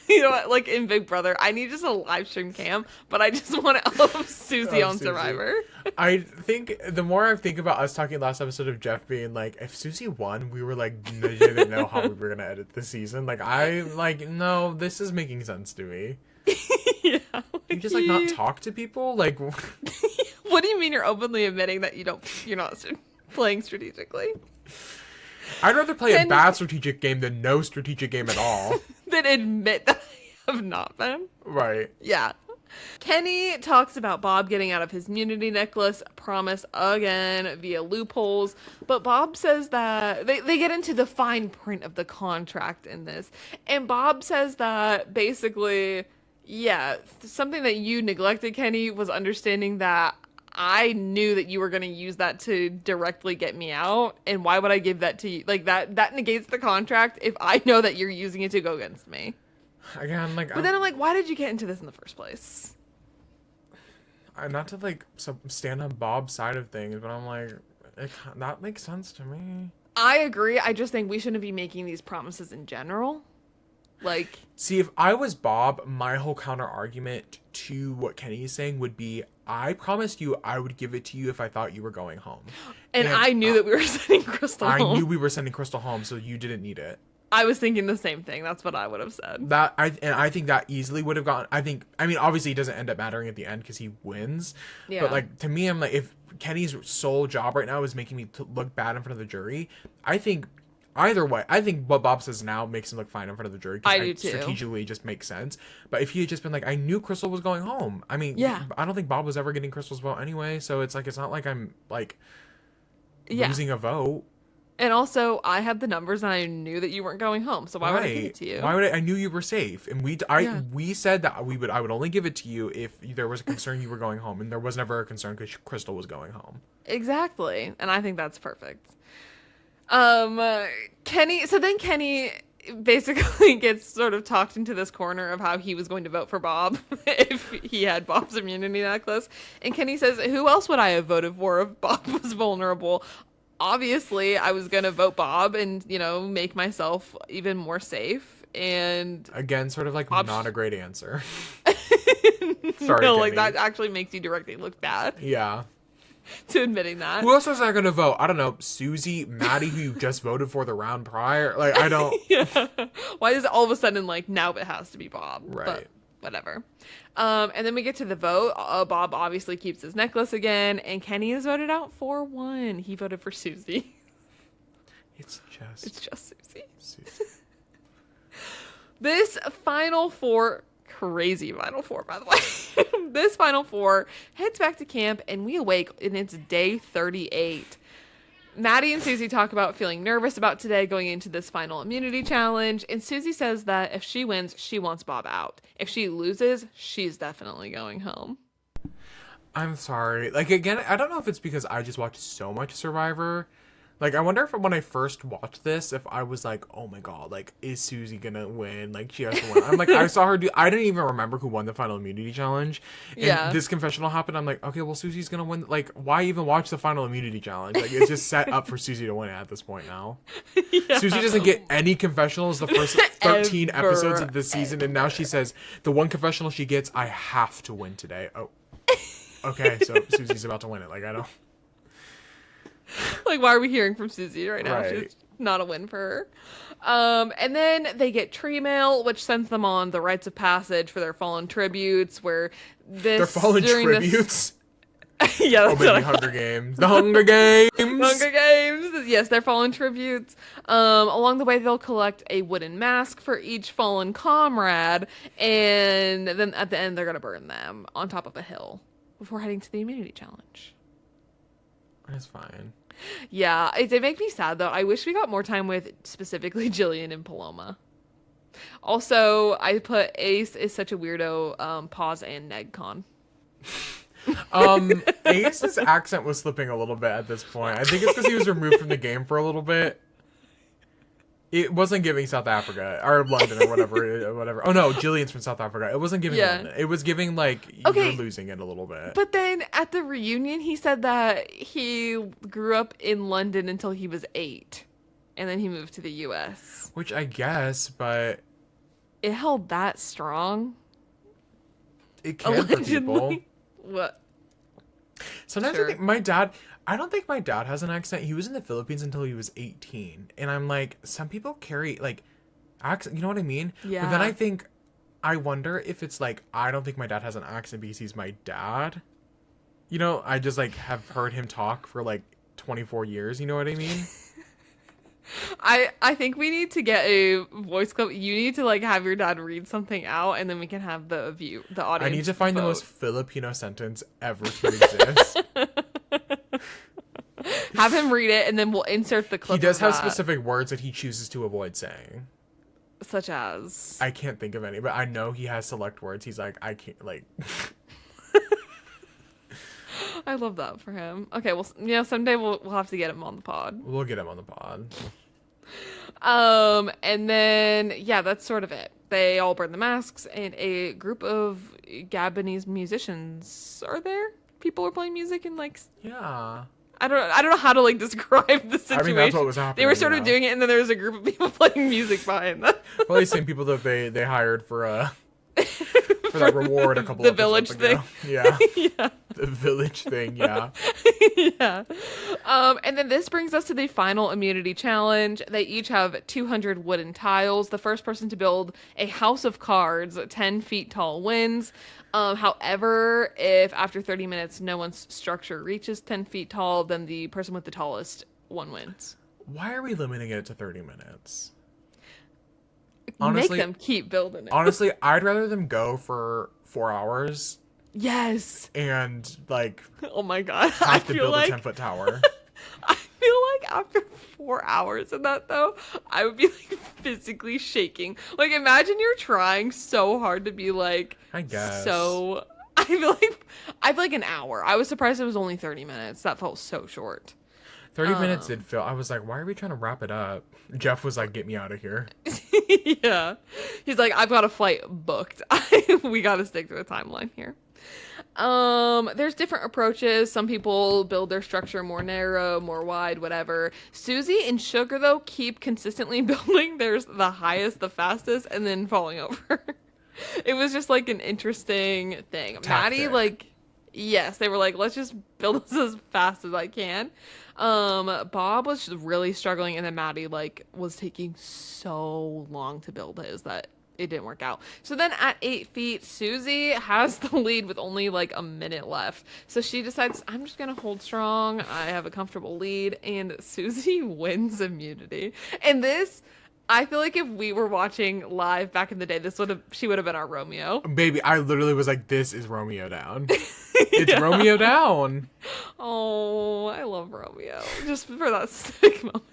you know, like in Big Brother, I need just a live stream cam, but I just want it of Susie on Susie. Survivor. I think the more I think about us talking last episode of Jeff being like, if Susie won, we were like, didn't know how we were going to edit the season. Like, no, this is making sense to me. Yeah. You just like not talk to people? Like, What do you mean you're openly admitting that you're not playing strategically? I'd rather play a bad strategic game than no strategic game at all. Than admit that I have not been. Right. Yeah. Kenny talks about Bob getting out of his immunity necklace promise again via loopholes, but Bob says that they get into the fine print of the contract in this, and Bob says that basically, yeah, something that you neglected, Kenny, was understanding that I knew that you were going to use that to directly get me out, and why would I give that to you? Like, that negates the contract if I know that you're using it to go against me. Again, like, but then I'm like, why did you get into this in the first place? Not to like stand on Bob's side of things, but I'm like, that makes sense to me. I agree. I just think we shouldn't be making these promises in general. Like, see, if I was Bob, my whole counter argument to what Kenny is saying would be, I promised you I would give it to you if I thought you were going home. And I knew that we were sending Crystal home. I knew we were sending Crystal home, so you didn't need it. I was thinking the same thing. That's what I would have said. I think that easily would have gone. I mean, obviously, it doesn't end up mattering at the end because he wins. Yeah. But like, to me, I'm like, if Kenny's sole job right now is making me look bad in front of the jury, I think Either way, I think what Bob says now makes him look fine in front of the jury. I do too. Strategically, it just makes sense. But if he had just been like, I knew Crystal was going home. I mean, Yeah. I don't think Bob was ever getting Crystal's vote anyway. So it's like, it's not like I'm like Yeah. losing a vote. And also, I had the numbers and I knew that you weren't going home. So why would I give it to you? Why would I knew you were safe. And Yeah. we said that I would only give it to you if there was a concern you were going home. And there was never a concern because Crystal was going home. Exactly. And I think that's perfect. Kenny basically gets sort of talked into this corner of how he was going to vote for Bob if he had Bob's immunity necklace. And Kenny says, who else would I have voted for if Bob was vulnerable? Obviously, I was going to vote Bob and, make myself even more safe. And again, sort of like Bob not a great answer. Sorry, no, like Kenny. that actually makes you directly look bad Yeah. to admitting that. Who else was I going to vote? I don't know. Susie, Maddie, who you just voted for the round prior. Like, I don't. Yeah. Why is it all of a sudden like now it has to be Bob? Right. But whatever. And then we get to the vote. Bob obviously keeps his necklace again, and Kenny is voted out 4-1. He voted for Susie. It's just Susie. Susie. This final four, crazy final four, by the way. This final four heads back to camp, and we awake, and it's day 38. Maddie and Susie talk about feeling nervous about today going into this final immunity challenge, and Susie says that if she wins, she wants Bob out. If she loses, she's definitely going home. I'm sorry. Like, again, I don't know if it's because I just watched so much Survivor. Like, I wonder if when I first watched this, if I was like, oh my god, like, is Susie gonna win? Like, she has to win. I'm like, I saw her I didn't even remember who won the final immunity challenge. And Yeah. this confessional happened. I'm like, okay, well, Susie's gonna win. Like, why even watch the final immunity challenge? Like, it's just set up for Susie to win at this point now. Yeah. Susie doesn't get any confessionals the first 13 Ever. episodes of this season. And now she says, the one confessional she gets, I have to win today. Oh, okay, so Susie's about to win it. Like, I don't. Like, why are we hearing from Susie right now? Right. She's not a win for her. And then they get tree mail, which sends them on the rites of passage for their fallen tributes, where They're fallen tributes. Yeah, Oh, that's maybe what Hunger Games. The Hunger Games. Hunger Games. Yes, they're fallen tributes. Along the way, they'll collect a wooden mask for each fallen comrade, and then at the end, they're gonna burn them on top of a hill before heading to the immunity challenge. It's fine. Yeah, it did make me sad though. I wish we got more time with specifically Jillian and Paloma. Also, I put Ace is such a weirdo. Pause and NegCon. Ace's accent was slipping a little bit at this point. I think it's because he was removed from the game for a little bit. It wasn't giving South Africa or London or whatever. Oh no, Jillian's from South Africa. It wasn't giving London. It was giving like you're losing it a little bit. But then at the reunion, he said that he grew up in London until he was 8, and then he moved to the U.S. Which I guess, but It held that strong. it can for people. Allegedly. What? Sometimes Sure. I think I don't think my dad has an accent. He was in the Philippines until he was 18. And I'm like, some people carry like accent, you know what I mean? Yeah. But then I wonder if it's like, I don't think my dad has an accent because he's my dad. You know, I just like have heard him talk for like 24 years. You know what I mean? I think we need to get a voice clip. You need to like have your dad read something out, and then we can have the audience. I need to find the vote. most Filipino sentence ever to exist. Have him read it, and then we'll insert the clip. He does of have that, specific words that he chooses to avoid saying. such as. I can't think of any, but I know he has select words. He's like, I can't, like... I love that for him. Okay, well, someday we'll have to get him on the pod. We'll get him on the pod. And then that's sort of it. They all burn the masks, and a group of Gabonese musicians are there. People are playing music and like Yeah. I don't know how to like describe the situation. I mean, that's what was happening. They were sort of yeah. doing it, and then there was a group of people playing music behind them. Well, these same people that they hired for that reward a couple the of village thing. Yeah. Yeah. The village thing, yeah. Yeah. And then this brings us to the final immunity challenge. They each have 200 wooden tiles. The first person to build a house of cards 10 feet tall wins. However, if after 30 minutes no one's structure reaches 10 feet tall, then the person with the tallest one wins. why are we limiting it to 30 minutes? Make them keep building it. Honestly, I'd rather them go for 4 hours. Yes. And, like, oh my God. have to build a 10-foot tower. I feel like after 4 hours of that, though, I would be, like, physically shaking. Like, imagine you're trying so hard to be, like, I guess. So, I feel like an hour. I was surprised it was only 30 minutes. That felt so short. 30 minutes did feel, I was like, why are we trying to wrap it up? Jeff was like, get me out of here. Yeah. He's like, I've got a flight booked. We got to stick to a timeline here. There's different approaches. Some people build their structure more narrow, more wide, whatever. Susie and Sugar, though, keep consistently building theirs the highest, the fastest, and then falling over. It was just like an interesting thing. Tactic. Maddie, like, yes, they were like, let's just build this as fast as I can. Bob was just really struggling, and then Maddie, like, was taking so long to build his that it didn't work out. So then at 8 feet, Susie has the lead with only like a minute left. So she decides, I'm just going to hold strong. I have a comfortable lead. And Susie wins immunity. And this, I feel like if we were watching live back in the day, she would have been our Romeo. Baby, I literally was like, this is Romeo down. It's Romeo down. Oh, I love Romeo. Just for that specific moment.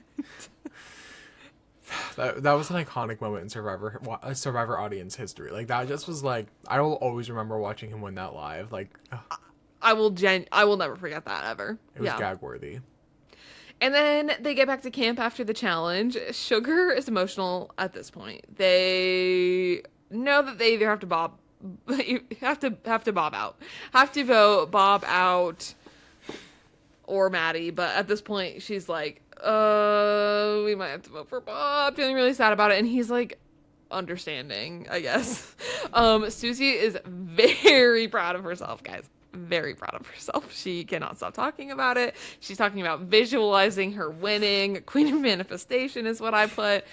That was an iconic moment in Survivor audience history. Like, that just was like, I will always remember watching him win that live. Like, I will never forget that ever. It was gag worthy. And then they get back to camp after the challenge. Sugar is emotional at this point. They know that they either have to vote Bob out or Maddie, but at this point she's like, we might have to vote for Bob, feeling really sad about it. And he's like, understanding, I guess. Susie is very proud of herself, guys. Very proud of herself. She cannot stop talking about it. She's talking about visualizing her winning. Queen of Manifestation is what I put.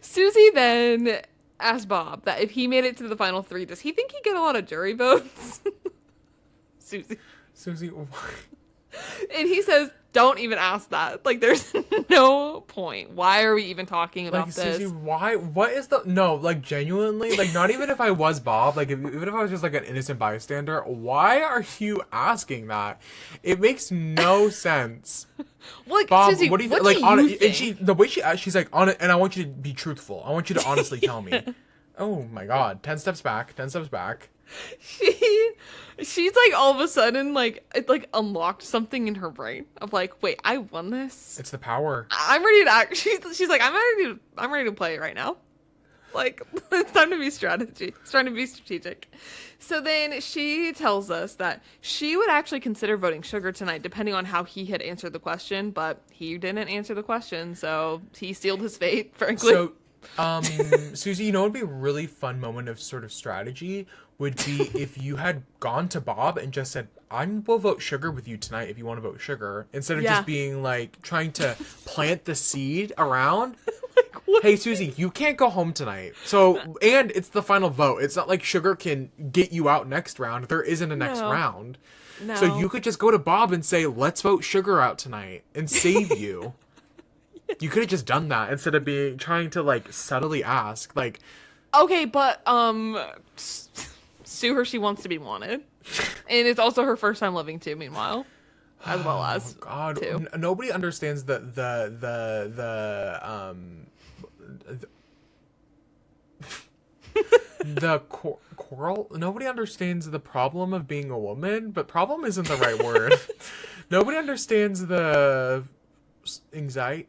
Susie then asked Bob that if he made it to the final 3, does he think he'd get a lot of jury votes? Susie, and he says, don't even ask that. Like, there's no point. Why are we even talking about this? Susie, why? What is like, genuinely, like, not even if I was Bob, like, even if I was just, like, an innocent bystander, why are you asking that? It makes no sense. Well, like, Bob, Susie, what do you think? Like, and the way she's like, on it, and I want you to be truthful. I want you to honestly tell me. Oh, my God. 10 steps back. She's like, all of a sudden, like, it like unlocked something in her brain of like, wait, I won this. It's the power. I'm ready to act. She's like, I'm ready to play it right now. Like, it's time to be It's trying to be strategic. So then she tells us that she would actually consider voting Sugar tonight, depending on how he had answered the question, but he didn't answer the question, so he sealed his fate, frankly. So, Susie, you know what would be a really fun moment of sort of strategy would be if you had gone to Bob and just said, I will vote Sugar with you tonight if you want to vote Sugar, instead of just being like trying to plant the seed around. Like, hey, Susie, you can't go home tonight. So, and it's the final vote. It's not like Sugar can get you out next round. There isn't a next round. No. So you could just go to Bob and say, let's vote Sugar out tonight and save you. You could have just done that instead of trying to like subtly ask. Like, okay, but sue her. She wants to be wanted, and it's also her first time living too. Meanwhile, as well as God, too. Nobody understands the quarrel. Nobody understands the problem of being a woman, but problem isn't the right word. Nobody understands the anxiety.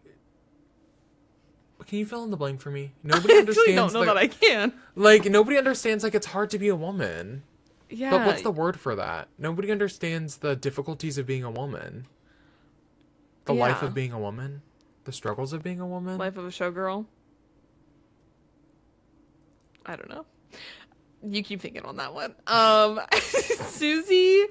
Can you fill in the blank for me? Nobody understands. I don't know that I can. Like, nobody understands, like, it's hard to be a woman. Yeah. But what's the word for that? Nobody understands the difficulties of being a woman. The life of being a woman. The struggles of being a woman. Life of a showgirl. I don't know. You keep thinking on that one. Susie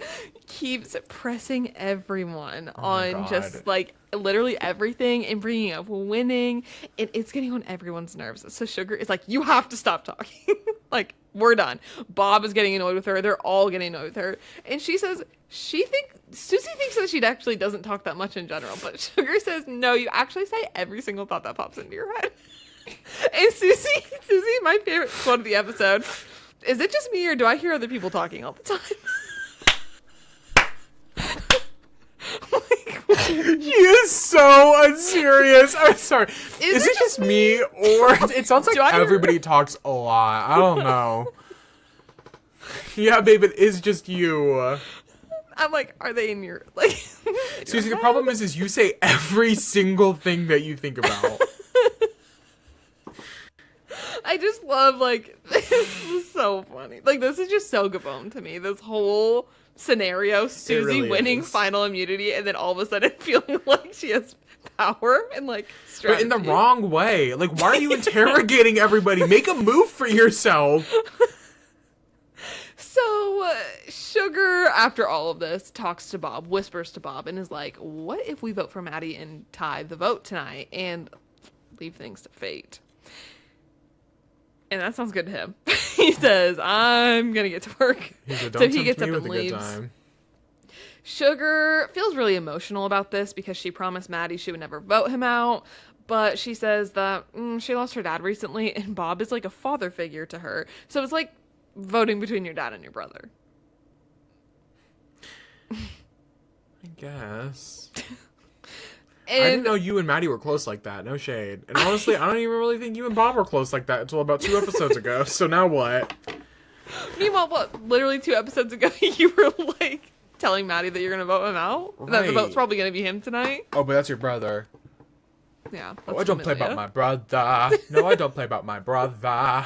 keeps pressing everyone on just like literally everything and bringing up winning, and it's getting on everyone's nerves. So Sugar is like, you have to stop talking. Like, we're done. Bob is getting annoyed with her. They're all getting annoyed with her. And she says Susie thinks that she actually doesn't talk that much in general, but Sugar says, no, you actually say every single thought that pops into your head. And Susie, my favorite quote of the episode, is it just me or do I hear other people talking all the time? He is so unserious. I'm sorry. Is it just me, or it sounds like everybody talks a lot? I don't know. Yeah, babe, it is just you. I'm like, are they in your like? Susie, the problem is you say every single thing that you think about. I just love like this is so funny. Like this is just so Gabon to me. This whole scenario, Susie really winning is. final immunity, and then all of a sudden feeling like she has power and like strategy. But in the wrong way. Like, why are you interrogating everybody? Make a move for yourself. So Sugar, after all of this, talks to Bob, whispers to Bob, and is like, "What if we vote for Maddie and tie the vote tonight and leave things to fate?" And that sounds good to him. He says, "I'm gonna get to work." So he gets up and leaves. Sugar feels really emotional about this because she promised Maddie she would never vote him out. But she says that she lost her dad recently, and Bob is like a father figure to her. So it's like voting between your dad and your brother. I guess. And I didn't know you and Maddie were close like that. No shade. And honestly, I don't even really think you and Bob were close like that until about 2 episodes ago. So now what? Meanwhile, literally 2 episodes ago, you were like telling Maddie that you're going to vote him out? Right. That the vote's probably going to be him tonight? Oh, but that's your brother. Yeah. Oh, I don't play about my brother. No, I don't play about my brother.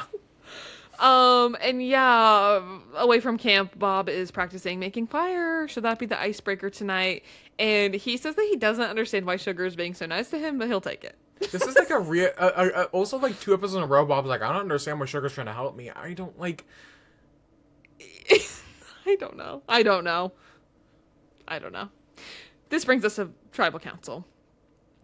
And yeah, away from camp, Bob is practicing making fire. Should that be the icebreaker tonight? And he says that he doesn't understand why Sugar is being so nice to him, but he'll take it. This is like also like 2 episodes in a row, Bob's like, I don't understand why Sugar's trying to help me. I don't like... I don't know. This brings us to tribal council.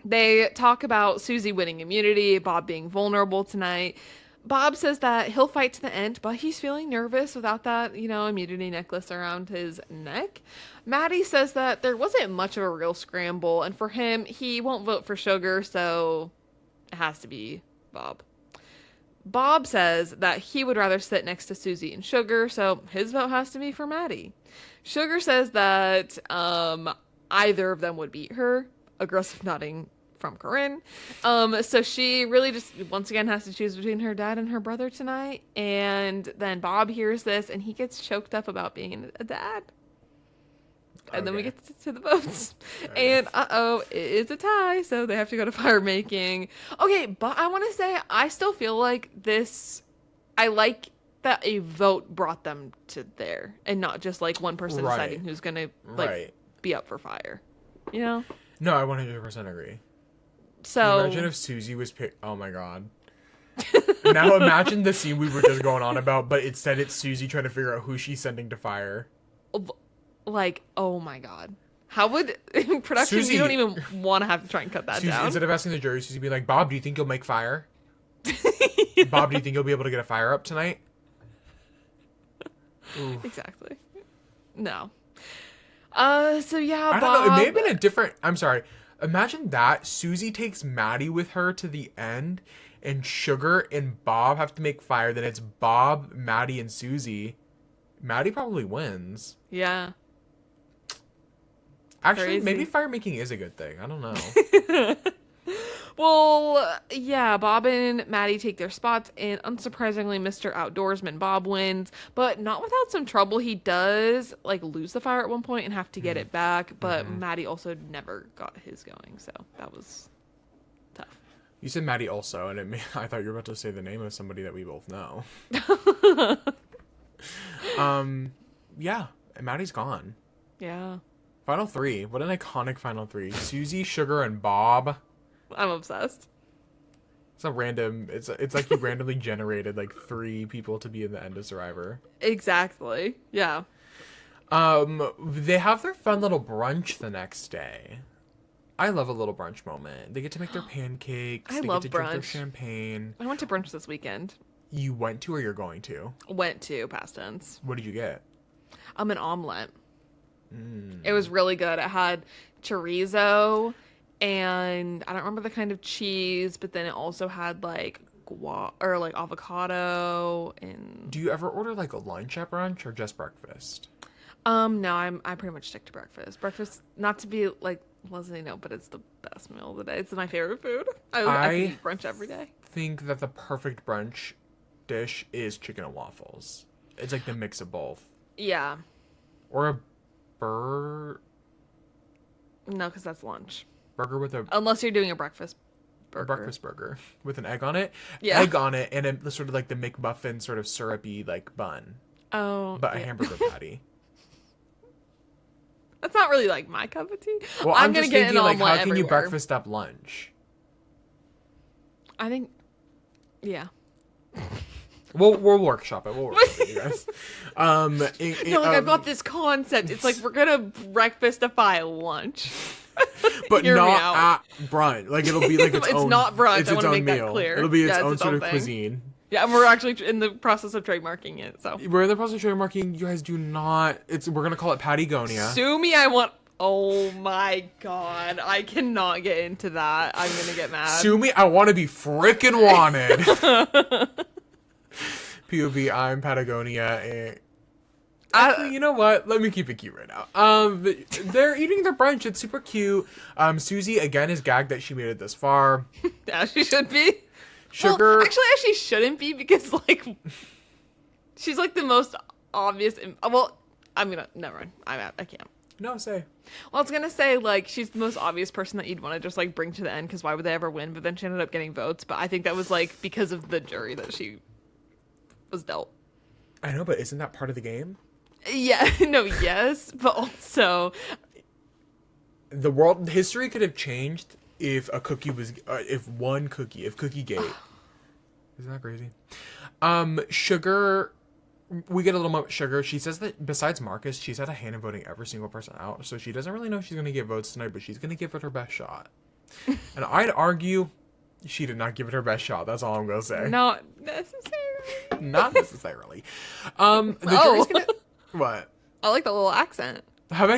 They talk about Susie winning immunity, Bob being vulnerable tonight. Bob says that he'll fight to the end, but he's feeling nervous without that, immunity necklace around his neck. Maddie says that there wasn't much of a real scramble, and for him, he won't vote for Sugar, so it has to be Bob. Bob says that he would rather sit next to Susie and Sugar, so his vote has to be for Maddie. Sugar says that either of them would beat her. Aggressive nodding from Corinne. So she really just once again has to choose between her dad and her brother tonight. And then Bob hears this and he gets choked up about being a dad. And then we get to the votes. And it is a tie, so they have to go to fire making. Okay, but I want to say I still feel like this. I like that a vote brought them to there, and not just like one person deciding who's gonna be up for fire. No, I 100% agree. So imagine if Susie was picked. Oh my god. Now imagine the scene we were just going on about, but instead it's Susie trying to figure out who she's sending to fire. Like, oh my god. How would in production Susie, you don't even want to have to try and cut that Susie, down. Instead of asking the jury, Susie be like, Bob, do you think you'll make fire? Bob, do you think you'll be able to get a fire up tonight? Ooh. Exactly. No. So yeah, I don't know. It may have been a different... I'm sorry. Imagine that. Susie takes Maddie with her to the end, and Sugar and Bob have to make fire. Then it's Bob, Maddie, and Susie. Maddie probably wins. Yeah. Actually, Crazy. Maybe fire making is a good thing. I don't know. Well, yeah, Bob and Maddie take their spots, and unsurprisingly, Mr. Outdoorsman Bob wins, but not without some trouble. He does, lose the fire at one point and have to get it back, but Maddie also never got his going, so that was tough. You said Maddie also, and I thought you were about to say the name of somebody that we both know. Yeah, and Maddie's gone. Yeah. Final 3. What an iconic Final 3. Susie, Sugar, and Bob. I'm obsessed. It's like you randomly generated 3 people to be in the end of Survivor. Exactly. Yeah. They have their fun little brunch the next day. I love a little brunch moment. They get to make their pancakes. I they love get to drink their brunch. champagne. I went to brunch this weekend. You went to or you're going to? Went to, past tense. What did you get? An omelet. It was really good. It had chorizo and I don't remember the kind of cheese, but then it also had like like avocado and. Do you ever order like a lunch at brunch or just breakfast? No, I pretty much stick to breakfast. Breakfast, not to be like Leslie, no, but it's the best meal of the day. It's my favorite food. I can eat brunch every day. Think that the perfect brunch dish is chicken and waffles. It's like the mix of both. Yeah. Or a burger. No, because that's lunch. Burger with unless you're doing a breakfast burger. A breakfast burger with an egg on it. Yeah. Egg on it and a, sort of like the McMuffin sort of syrupy like bun. Oh. But a hamburger patty. That's not really like my cup of tea. Well, I'm gonna just get thinking an like, omelet how can everywhere. you breakfast up lunch? I think, yeah. We'll workshop it. We'll workshop it, you guys. I've got this concept. It's like we're gonna breakfastify lunch. But Hear me not out. at brunch. Like it'll be like its It's own. not brunch. It's I its want to own make meal. that clear. It'll be its own its sort own of thing. cuisine. Yeah, and we're actually in the process of trademarking it. So We're in the process of trademarking. You guys do not. We're gonna call it Patagonia. sue me. I want. Oh my god, I cannot get into that. I'm gonna get mad. Sue me. I want to be frickin' wanted. POV. I'm Patagonia. Actually, you know what? Let me keep it cute right now. They're eating their brunch. It's super cute. Susie again is gagged that she made it this far. As she should be. Sugar. Well, actually, as she shouldn't be because like she's like the most obvious. Well, I'm gonna never mind. I can't. No, say. Well, I was gonna say like she's the most obvious person that you'd want to just like bring to the end because why would they ever win? But then she ended up getting votes. But I think that was like because of the jury that she was dealt. I know, but isn't that part of the game? Yeah, no, yes, but also The world history could have changed if a cookie was if Cookie Gate. Isn't that crazy? Sugar, we get a little moment. Sugar, she says that besides Marcus, she's had a hand in voting every single person out, so she doesn't really know if she's going to get votes tonight, but she's going to give it her best shot. And I'd argue she did not give it her best shot. That's all I'm going to say. not necessarily. Not necessarily. The jury's gonna... What? I like the little accent. Have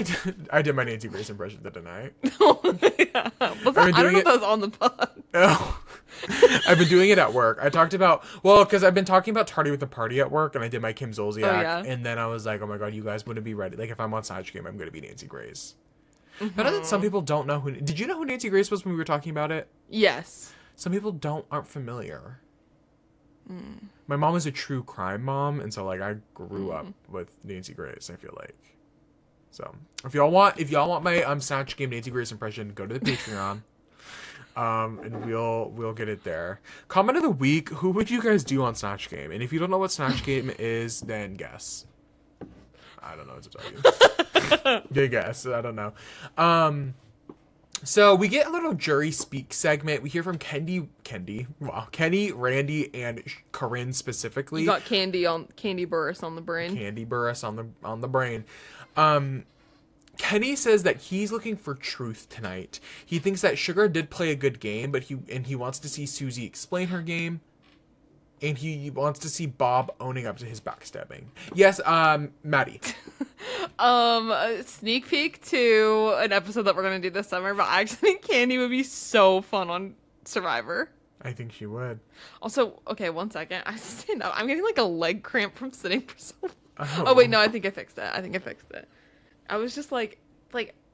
I did my Nancy Grace impression, didn't I? Yeah. Was that, I don't know if that was on the pod. Oh. I've been doing it at work. I talked about, because I've been talking about Tardy with the Party at work, and I did my Kim Zolciak, and then I was like, oh my god, you guys wouldn't be ready. Like, if I'm on Snatch Game, I'm going to be Nancy Grace. Mm-hmm. I know that some people don't know who... Did you know who Nancy Grace was when we were talking about it? Yes. Some people aren't familiar. My mom is a true crime mom, and so, like, I grew up with Nancy Grace, I feel like. So, if y'all want my Snatch Game Nancy Grace impression, go to the Patreon. And we'll get it there. Comment of the week, who would you guys do on Snatch Game? And if you don't know what Snatch Game is, then guess. I don't know what to tell you. Good guess. I don't know. So we get a little jury speak segment. We hear from Kenny, Randy, and Corinne specifically. You got Candy Burris on the brain. Candy Burris on the brain. Kenny says that he's looking for truth tonight. He thinks that Sugar did play a good game, but he wants to see Susie explain her game. And he wants to see Bob owning up to his backstabbing. Yes, Maddie. A sneak peek to an episode that we're gonna do this summer, but I actually think Candy would be so fun on Survivor. I think she would. Also, okay, 1 second. I stand up. I'm getting like a leg cramp from sitting for so long. Oh. Oh wait, no, I think I fixed it. I was just like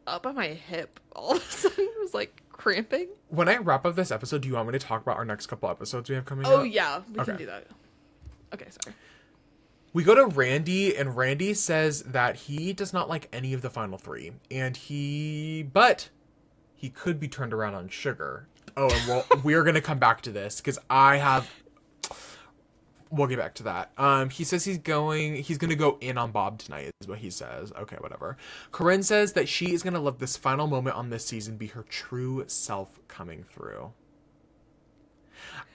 up at my hip. All of a sudden, it was like cramping. When I wrap up this episode, do you want me to talk about our next couple episodes we have coming up? Oh yeah, we can do that. Okay, sorry. We go to Randy, and Randy says that he does not like any of the final three, but he could be turned around on Sugar. Oh, and we're gonna come back to this because we'll get back to that. He says he's gonna go in on Bob tonight, is what he says. Okay, whatever. Corinne says that she is gonna let this final moment on this season be her true self coming through.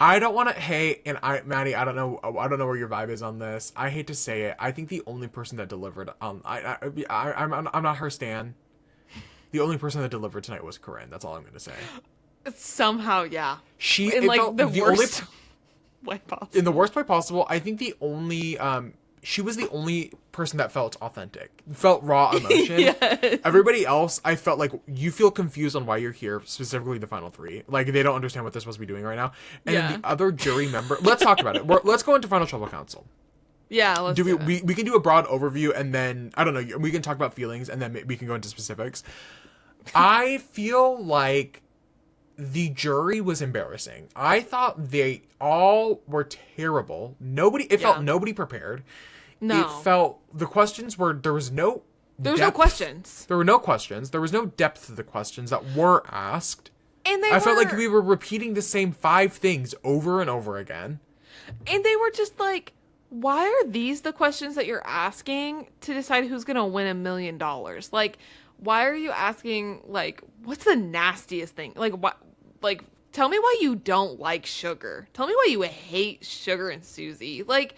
I don't want to. Maddie, I don't know where your vibe is on this. I hate to say it. I think the only person that delivered I'm not her stan. The only person that delivered tonight was Corinne. That's all I'm gonna say. Somehow, yeah. She in like the worst. way possible. In the worst way possible. I think the only she was the only person that felt authentic, felt raw emotion. Yes. Everybody else, I felt like you feel confused on why you're here, specifically the final three. Like, they don't understand what they're supposed to be doing right now. And then the other jury member, let's talk about it. Let's go into Final Tribal Council. Yeah, let's do it. We can do a broad overview, and then, I don't know, we can talk about feelings, and then we can go into specifics. I feel like the jury was embarrassing. I thought they all were terrible. It felt nobody prepared. No. It felt, the questions were, there was no questions. There were no questions. There was no depth to the questions that were asked. And I felt like we were repeating the same 5 things over and over again. And they were just like, why are these the questions that you're asking to decide who's going to win $1 million? Like, why are you asking, like, what's the nastiest thing? Like, what? Like, tell me why you don't like Sugar. Tell me why you hate Sugar and Susie. Like,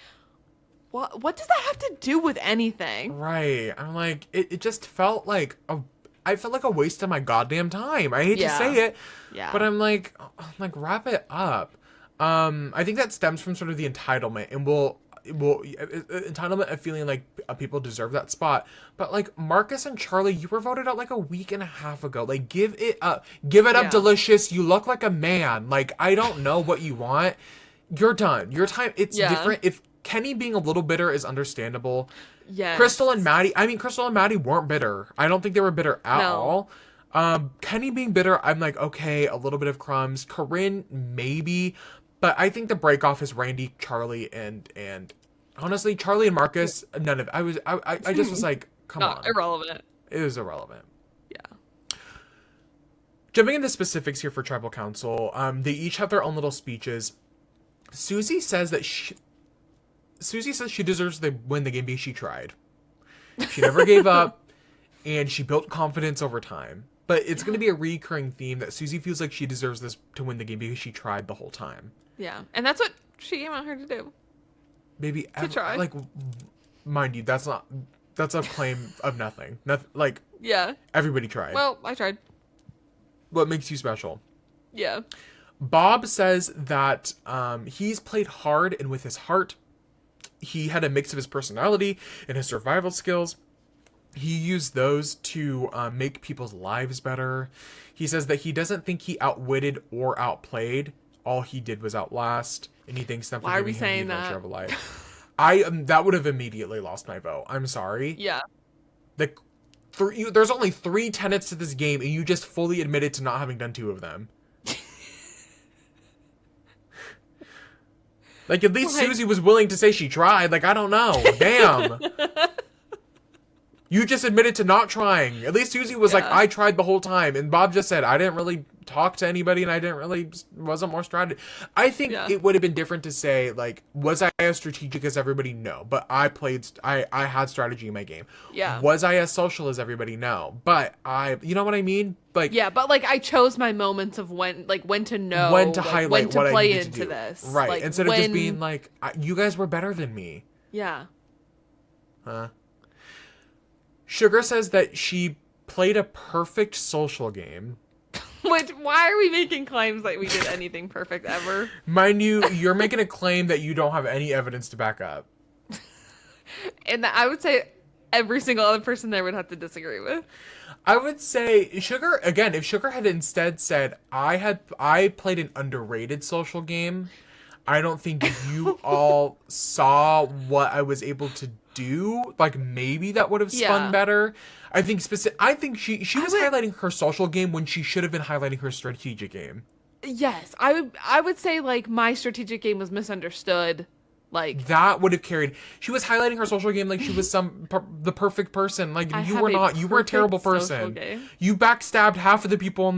what does that have to do with anything? Right. I'm like, it just felt like I felt like a waste of my goddamn time. I hate to say it. Yeah. But I'm like, wrap it up. I think that stems from sort of the entitlement, and entitlement of feeling like people deserve that spot. But like, Marcus and Charlie, you were voted out like a week and a half ago. Like, give it up, Delicious. You look like a man. Like, I don't know what you want. You're done. Your time. It's different. If Kenny being a little bitter is understandable. Yes. Crystal and Maddie weren't bitter. I don't think they were bitter at all. Kenny being bitter, I'm like, okay, a little bit of crumbs. Corinne, maybe. But I think the break off is Randy, Charlie, and honestly, Charlie and Marcus, none of it. I just was like, come on. Irrelevant. It was irrelevant. Yeah. Jumping into specifics here for Tribal Council, they each have their own little speeches. Susie says she deserves to win the game because she tried. She never gave up, and she built confidence over time. But it's going to be a recurring theme that Susie feels like she deserves this to win the game because she tried the whole time. Yeah, and that's what she came out here to do. Maybe to try. Like, mind you, that's a claim of nothing. Nothing. Like, yeah, everybody tried. Well, I tried. What makes you special? Yeah. Bob says that he's played hard and with his heart. He had a mix of his personality and his survival skills. He used those to make people's lives better. He says that he doesn't think he outwitted or outplayed. All he did was outlast, and he thinks that for giving him the adventure of a life. That would have immediately lost my vote. I'm sorry. Yeah. There's only 3 tenets to this game, and you just fully admitted to not having done 2 of them. Like, at least Susie was willing to say she tried. Like, I don't know. Damn. You just admitted to not trying. At least Susie was like, I tried the whole time. And Bob just said, I didn't really talk to anybody, and I wasn't more strategic. I think it would have been different to say, like, was I as strategic as everybody? No. But I had strategy in my game. Yeah. Was I as social as everybody? No. But you know what I mean? Like, yeah, but like, I chose my moments of when to know, when to highlight, when to what play I needed into to do. this. Right. Like, instead of just being like, you guys were better than me. Yeah. Huh? Sugar says that she played a perfect social game. Why are we making claims that we did anything perfect ever? Mind you, you're making a claim that you don't have any evidence to back up. And I would say every single other person there would have to disagree with. I would say Sugar, again, if Sugar had instead said, I played an underrated social game, I don't think you all saw what I was able to do. Like, maybe that would have spun better. I think she was highlighting her social game when she should have been highlighting her strategic game. Yes, I would say, like, my strategic game was misunderstood. Like, that would have carried. She was highlighting her social game like she was the perfect person. Like, you were not. You were a terrible person. You backstabbed half of the people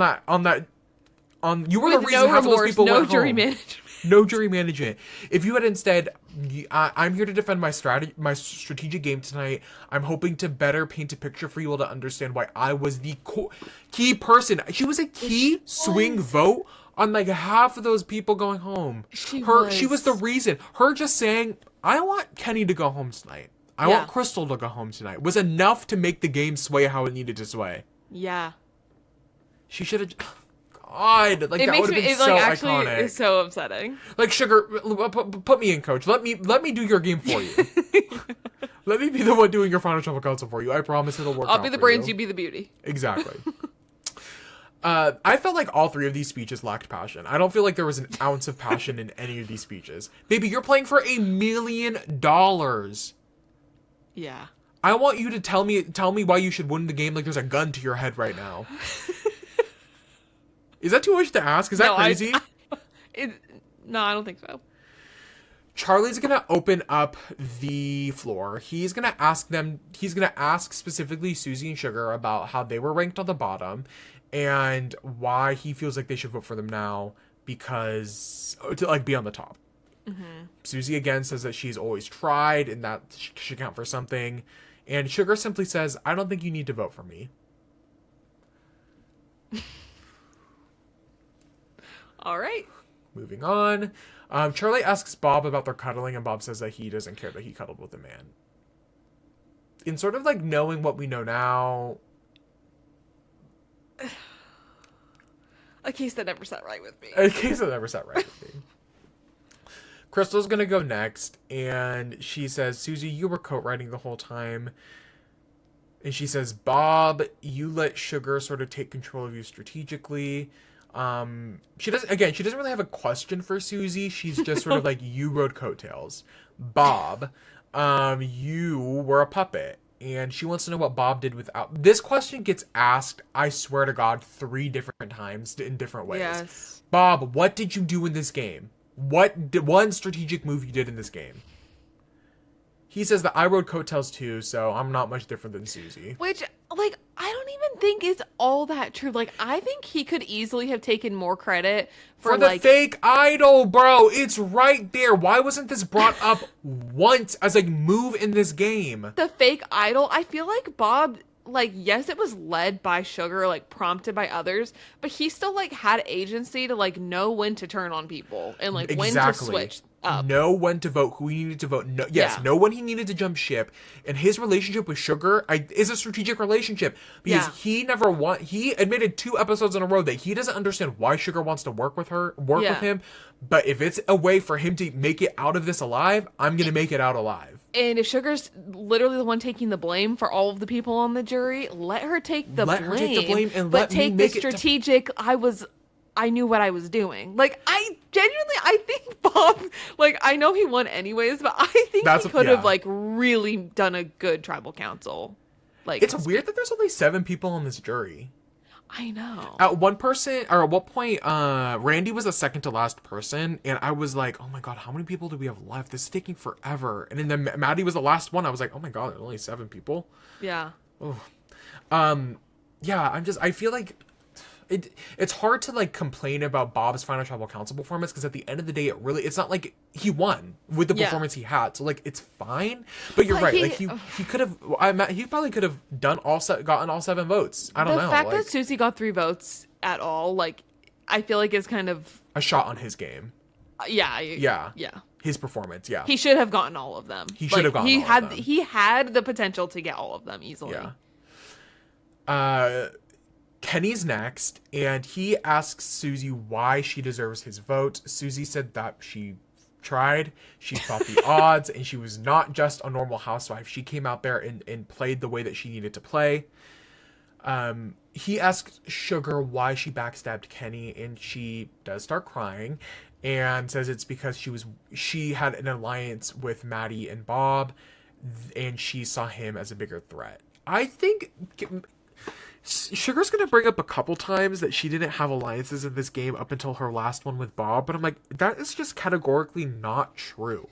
you were the reason half of those people went home. Jury management. No jury management. If you had instead, I'm here to defend my strategic game tonight. I'm hoping to better paint a picture for you all to understand why I was the key person. She was a key swing vote on like half of those people going home. She was the reason. Her just saying, I want Kenny to go home tonight. I want Crystal to go home tonight was enough to make the game sway how it needed to sway. Yeah. She should have. god! Like, It that makes would me, have been it so like actually iconic. is so upsetting. Like, Sugar, put me in, coach. Let me do your game for you. Let me be the one doing your final tribal council for you. I promise it'll work out. I'll be the brains, you be the beauty. Exactly. I felt like all three of these speeches lacked passion. I don't feel like there was an ounce of passion in any of these speeches. Baby, you're playing for $1 million. Yeah. I want you to tell me why you should win the game like there's a gun to your head right now. Is that too much to ask? Is that crazy? No, I don't think so. Charlie's gonna open up the floor. He's gonna ask specifically Susie and Sugar about how they were ranked on the bottom and why he feels like they should vote for them now because to like be on the top. Mm-hmm. Susie again says that she's always tried and that should count for something. And Sugar simply says, I don't think you need to vote for me. All right. Moving on. Charlie asks Bob about their cuddling, and Bob says that he doesn't care that he cuddled with a man. In sort of like knowing what we know now. A case that never sat right with me. A case that never sat right with me. Crystal's gonna go next, and she says, Susie, you were coat riding the whole time. And she says, Bob, you let Sugar sort of take control of you strategically. She doesn't really have a question for Susie. She's just sort of like, you rode coattails. Bob, you were a puppet. And she wants to know what Bob did without. This question gets asked, I swear to God, 3 different times in different ways. Yes. Bob, what did you do in this game? One strategic move you did in this game? He says that I rode coattails too, so I'm not much different than Susie. Which, like, I don't even think is all that true. Like, I think he could easily have taken more credit for the like fake idol, bro. It's right there. Why wasn't this brought up once as a move in this game? the fake idol. I feel like Bob, like, yes, it was led by Sugar, like prompted by others, but he still like had agency to like know when to turn on people and like when to switch up. Know when to vote, who he needed to vote. Know when he needed to jump ship. And his relationship with Sugar is a strategic relationship because he admitted 2 episodes in a row that he doesn't understand why Sugar wants to work with him. But if it's a way for him to make it out of this alive, I'm going to make it out alive. And if Sugar's literally the one taking the blame for all of the people on the jury, let her take the blame. And but take the strategic, I knew what I was doing. Like, I think Bob, like, I know he won anyways, but I think he could have, like, really done a good tribal council. Like, it's weird that there's only 7 people on this jury. I know. At one point, Randy was the second to last person, and I was like, oh my god, how many people do we have left? This is taking forever. And then Maddie was the last one. I was like, oh my god, there's only 7 people. Yeah. Oh. I feel like it's hard to like complain about Bob's final tribal council performance because at the end of the day, it's not like he won with the performance he had. So like it's fine, but you're right. Like he could have. He probably could have gotten all 7 votes. I don't know. The fact that Susie got 3 votes at all, like, I feel like is kind of a shot on his game. Yeah. His performance. Yeah. He should have gotten all of them. He should have gotten all of them. He had the potential to get all of them easily. Yeah. Kenny's next, and he asks Susie why she deserves his vote. Susie said that she tried, she fought the odds, and she was not just a normal housewife. She came out there and played the way that she needed to play. He asks Sugar why she backstabbed Kenny, and she does start crying and says it's because she had an alliance with Maddie and Bob, and she saw him as a bigger threat. I think Sugar's going to bring up a couple times that she didn't have alliances in this game up until her last one with Bob, but I'm like, that is just categorically not true.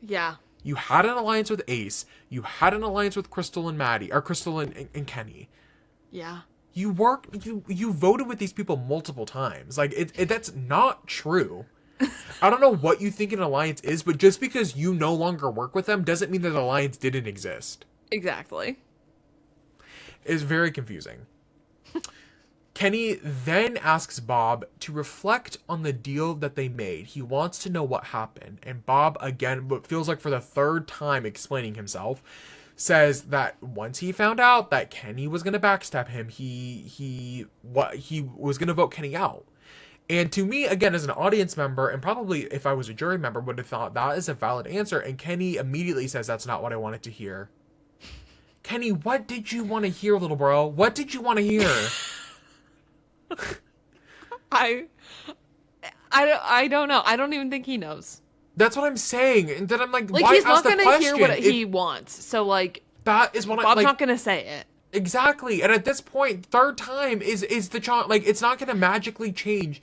Yeah. You had an alliance with Ace. You had an alliance with Crystal and Maddie, or Crystal and Kenny. Yeah. You voted with these people multiple times. Like, that's not true. I don't know what you think an alliance is, but just because you no longer work with them doesn't mean that the alliance didn't exist. Exactly. It's very confusing. Kenny then asks Bob to reflect on the deal that they made. He wants to know what happened. And Bob, again, what feels like for the 3rd time explaining himself, says that once he found out that Kenny was going to backstab him, he was going to vote Kenny out. And to me, again, as an audience member, and probably if I was a jury member, would have thought that is a valid answer. And Kenny immediately says, that's not what I wanted to hear. Kenny, what did you want to hear, little bro? What did you want to hear? I don't know. I don't even think he knows. That's what I'm saying. And then I'm like Like, why he's ask not the going to hear question? what he wants. So, like, That is what Bob's not going to say it. Exactly. And at this point, third time is the chance. Like, it's not going to magically change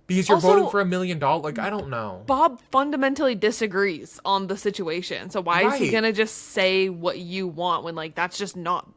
because you're Also, voting for $1 million. Like, I don't know. Bob fundamentally disagrees on the situation. So why is he Right. going to just say what you want when, like, that's just not...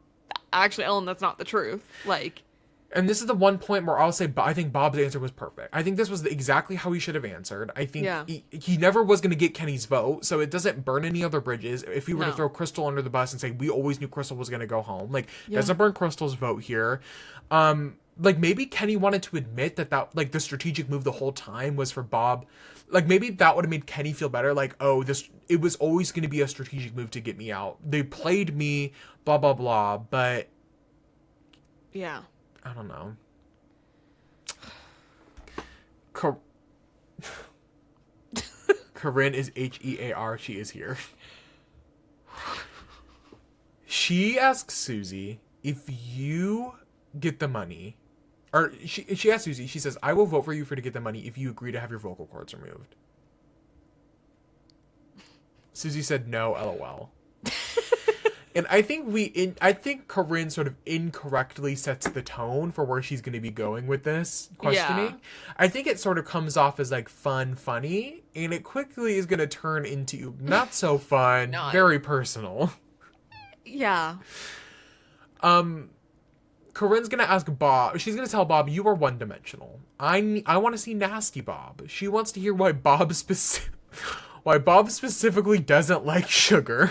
Actually, Ellen, that's not the truth. Like... And this is the one point where I'll say I think Bob's answer was perfect. I think this was exactly how he should have answered. I think he never was going to get Kenny's vote, so it doesn't burn any other bridges. If he were to throw Crystal under the bus and say, we always knew Crystal was going to go home, like, doesn't burn Crystal's vote here. Like, maybe Kenny wanted to admit that, like, the strategic move the whole time was for Bob. Like, maybe that would have made Kenny feel better. Like, oh, it was always going to be a strategic move to get me out. They played me, blah, blah, blah, but... Yeah. I don't know. Corinne is Hear. She is here. She asks Susie if you get the money, or she asks Susie. She says, "I will vote for you to get the money if you agree to have your vocal cords removed." Susie said, "No, LOL." And I think Corinne sort of incorrectly sets the tone for where she's going to be going with this questioning. Yeah. I think it sort of comes off as like funny, and it quickly is going to turn into not so fun, very personal. Yeah. Corinne's going to ask Bob. She's going to tell Bob, "You are one-dimensional. I want to see nasty Bob." She wants to hear why Bob specifically doesn't like sugar.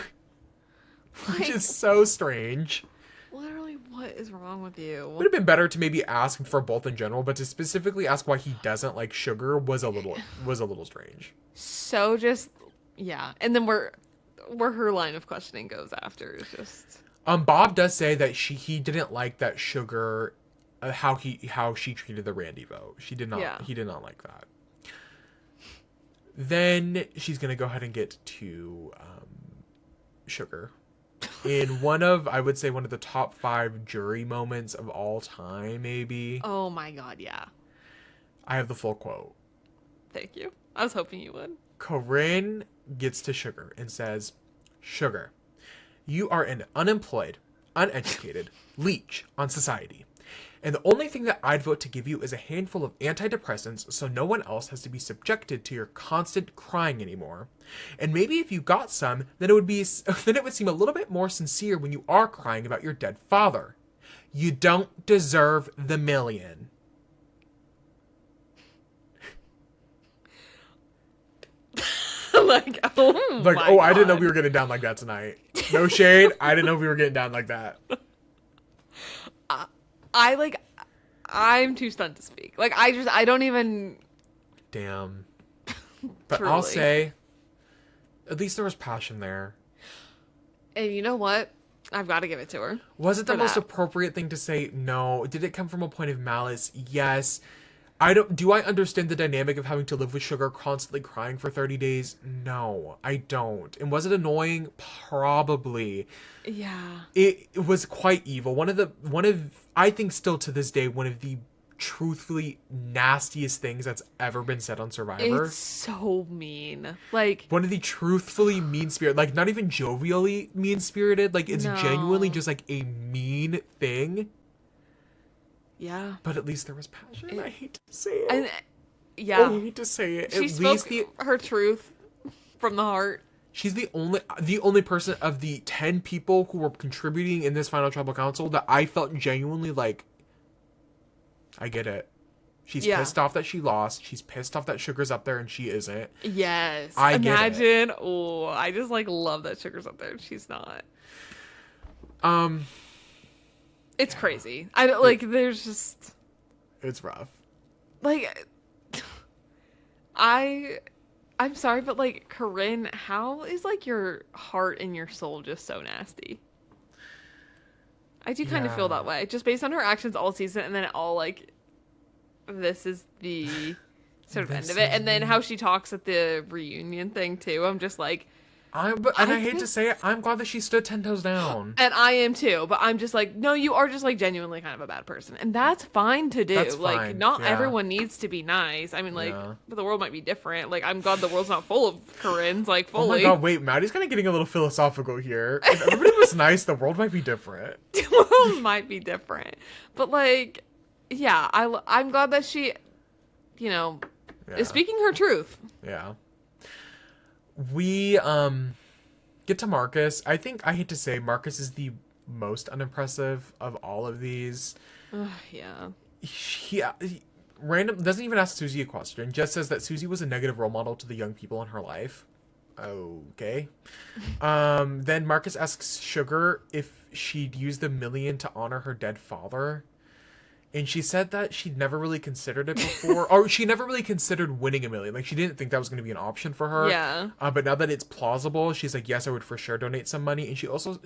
Which is so strange. Literally, what is wrong with you? Would have been better to maybe ask for both in general, but to specifically ask why he doesn't like sugar was a little strange. So just and then where her line of questioning goes after is just. Bob does say that he didn't like that sugar, how she treated the Randy vote. She did not. Yeah. He did not like that. Then she's gonna go ahead and get to sugar. In I would say one of the top 5 jury moments of all time, maybe. Oh my god, yeah. I have the full quote. Thank you. I was hoping you would. Corinne gets to Sugar and says, "Sugar, you are an unemployed, uneducated leech on society. And the only thing that I'd vote to give you is a handful of antidepressants so no one else has to be subjected to your constant crying anymore. And maybe if you got some, then it would seem a little bit more sincere when you are crying about your dead father. You don't deserve the $1 million." I didn't know we were getting down like that tonight. No shade. I didn't know we were getting down like that. I'm too stunned to speak. Like, I don't even... Damn. But truly. I'll say, at least there was passion there. And you know what? I've got to give it to her. Was it the most appropriate thing to say? No. Did it come from a point of malice? Yes. Do I understand the dynamic of having to live with Sugar constantly crying for 30 days? No, I don't. And was it annoying? Probably. Yeah. It was quite evil. I think still to this day, one of the truthfully nastiest things that's ever been said on Survivor. It's so mean. Like, one of the truthfully mean-spirited, like not even jovially mean-spirited, like it's genuinely just like a mean thing. Yeah. But at least there was passion. I hate to say it. And, yeah. I hate to say it. She spoke her truth from the heart. She's the only person of the 10 people who were contributing in this final tribal council that I felt genuinely like, I get it. She's pissed off that she lost. She's pissed off that Sugar's up there and she isn't. Yes. Imagine. Oh, I just like love that Sugar's up there and she's not. It's crazy. There's just... It's rough. Like, I'm sorry, but like, Corinne, how is like your heart and your soul just so nasty? I do kind of feel that way, just based on her actions all season, and then it all like this is the sort of end of it. And then how she talks at the reunion thing too. I'm just like, I hate to say it, I'm glad that she stood 10 toes down. and I am too, but I'm just like, no, you are just like genuinely kind of a bad person, and that's fine to do. That's like, fine, not yeah. everyone needs to be nice. I mean, like, Yeah. but the world might be different. Like, I'm glad the world's not full of Corinnes, like Oh my fully. god, wait, Maddie's kind of getting a little philosophical here. If everybody was nice, the world might be different. The world might be different, but like, yeah, I'm glad that she, you know, Yeah. is speaking her truth. Yeah. We get to Marcus. I hate to say Marcus is the most unimpressive of all of these. Yeah. He random doesn't even ask Susie a question. Just says that Susie was a negative role model to the young people in her life. Okay. Then Marcus asks Sugar if she'd use the $1 million to honor her dead father. And she said that she'd never really considered it before. Or she never really considered winning $1 million. Like, she didn't think that was going to be an option for her. Yeah. But now that it's plausible, she's like, yes, I would for sure donate some money. And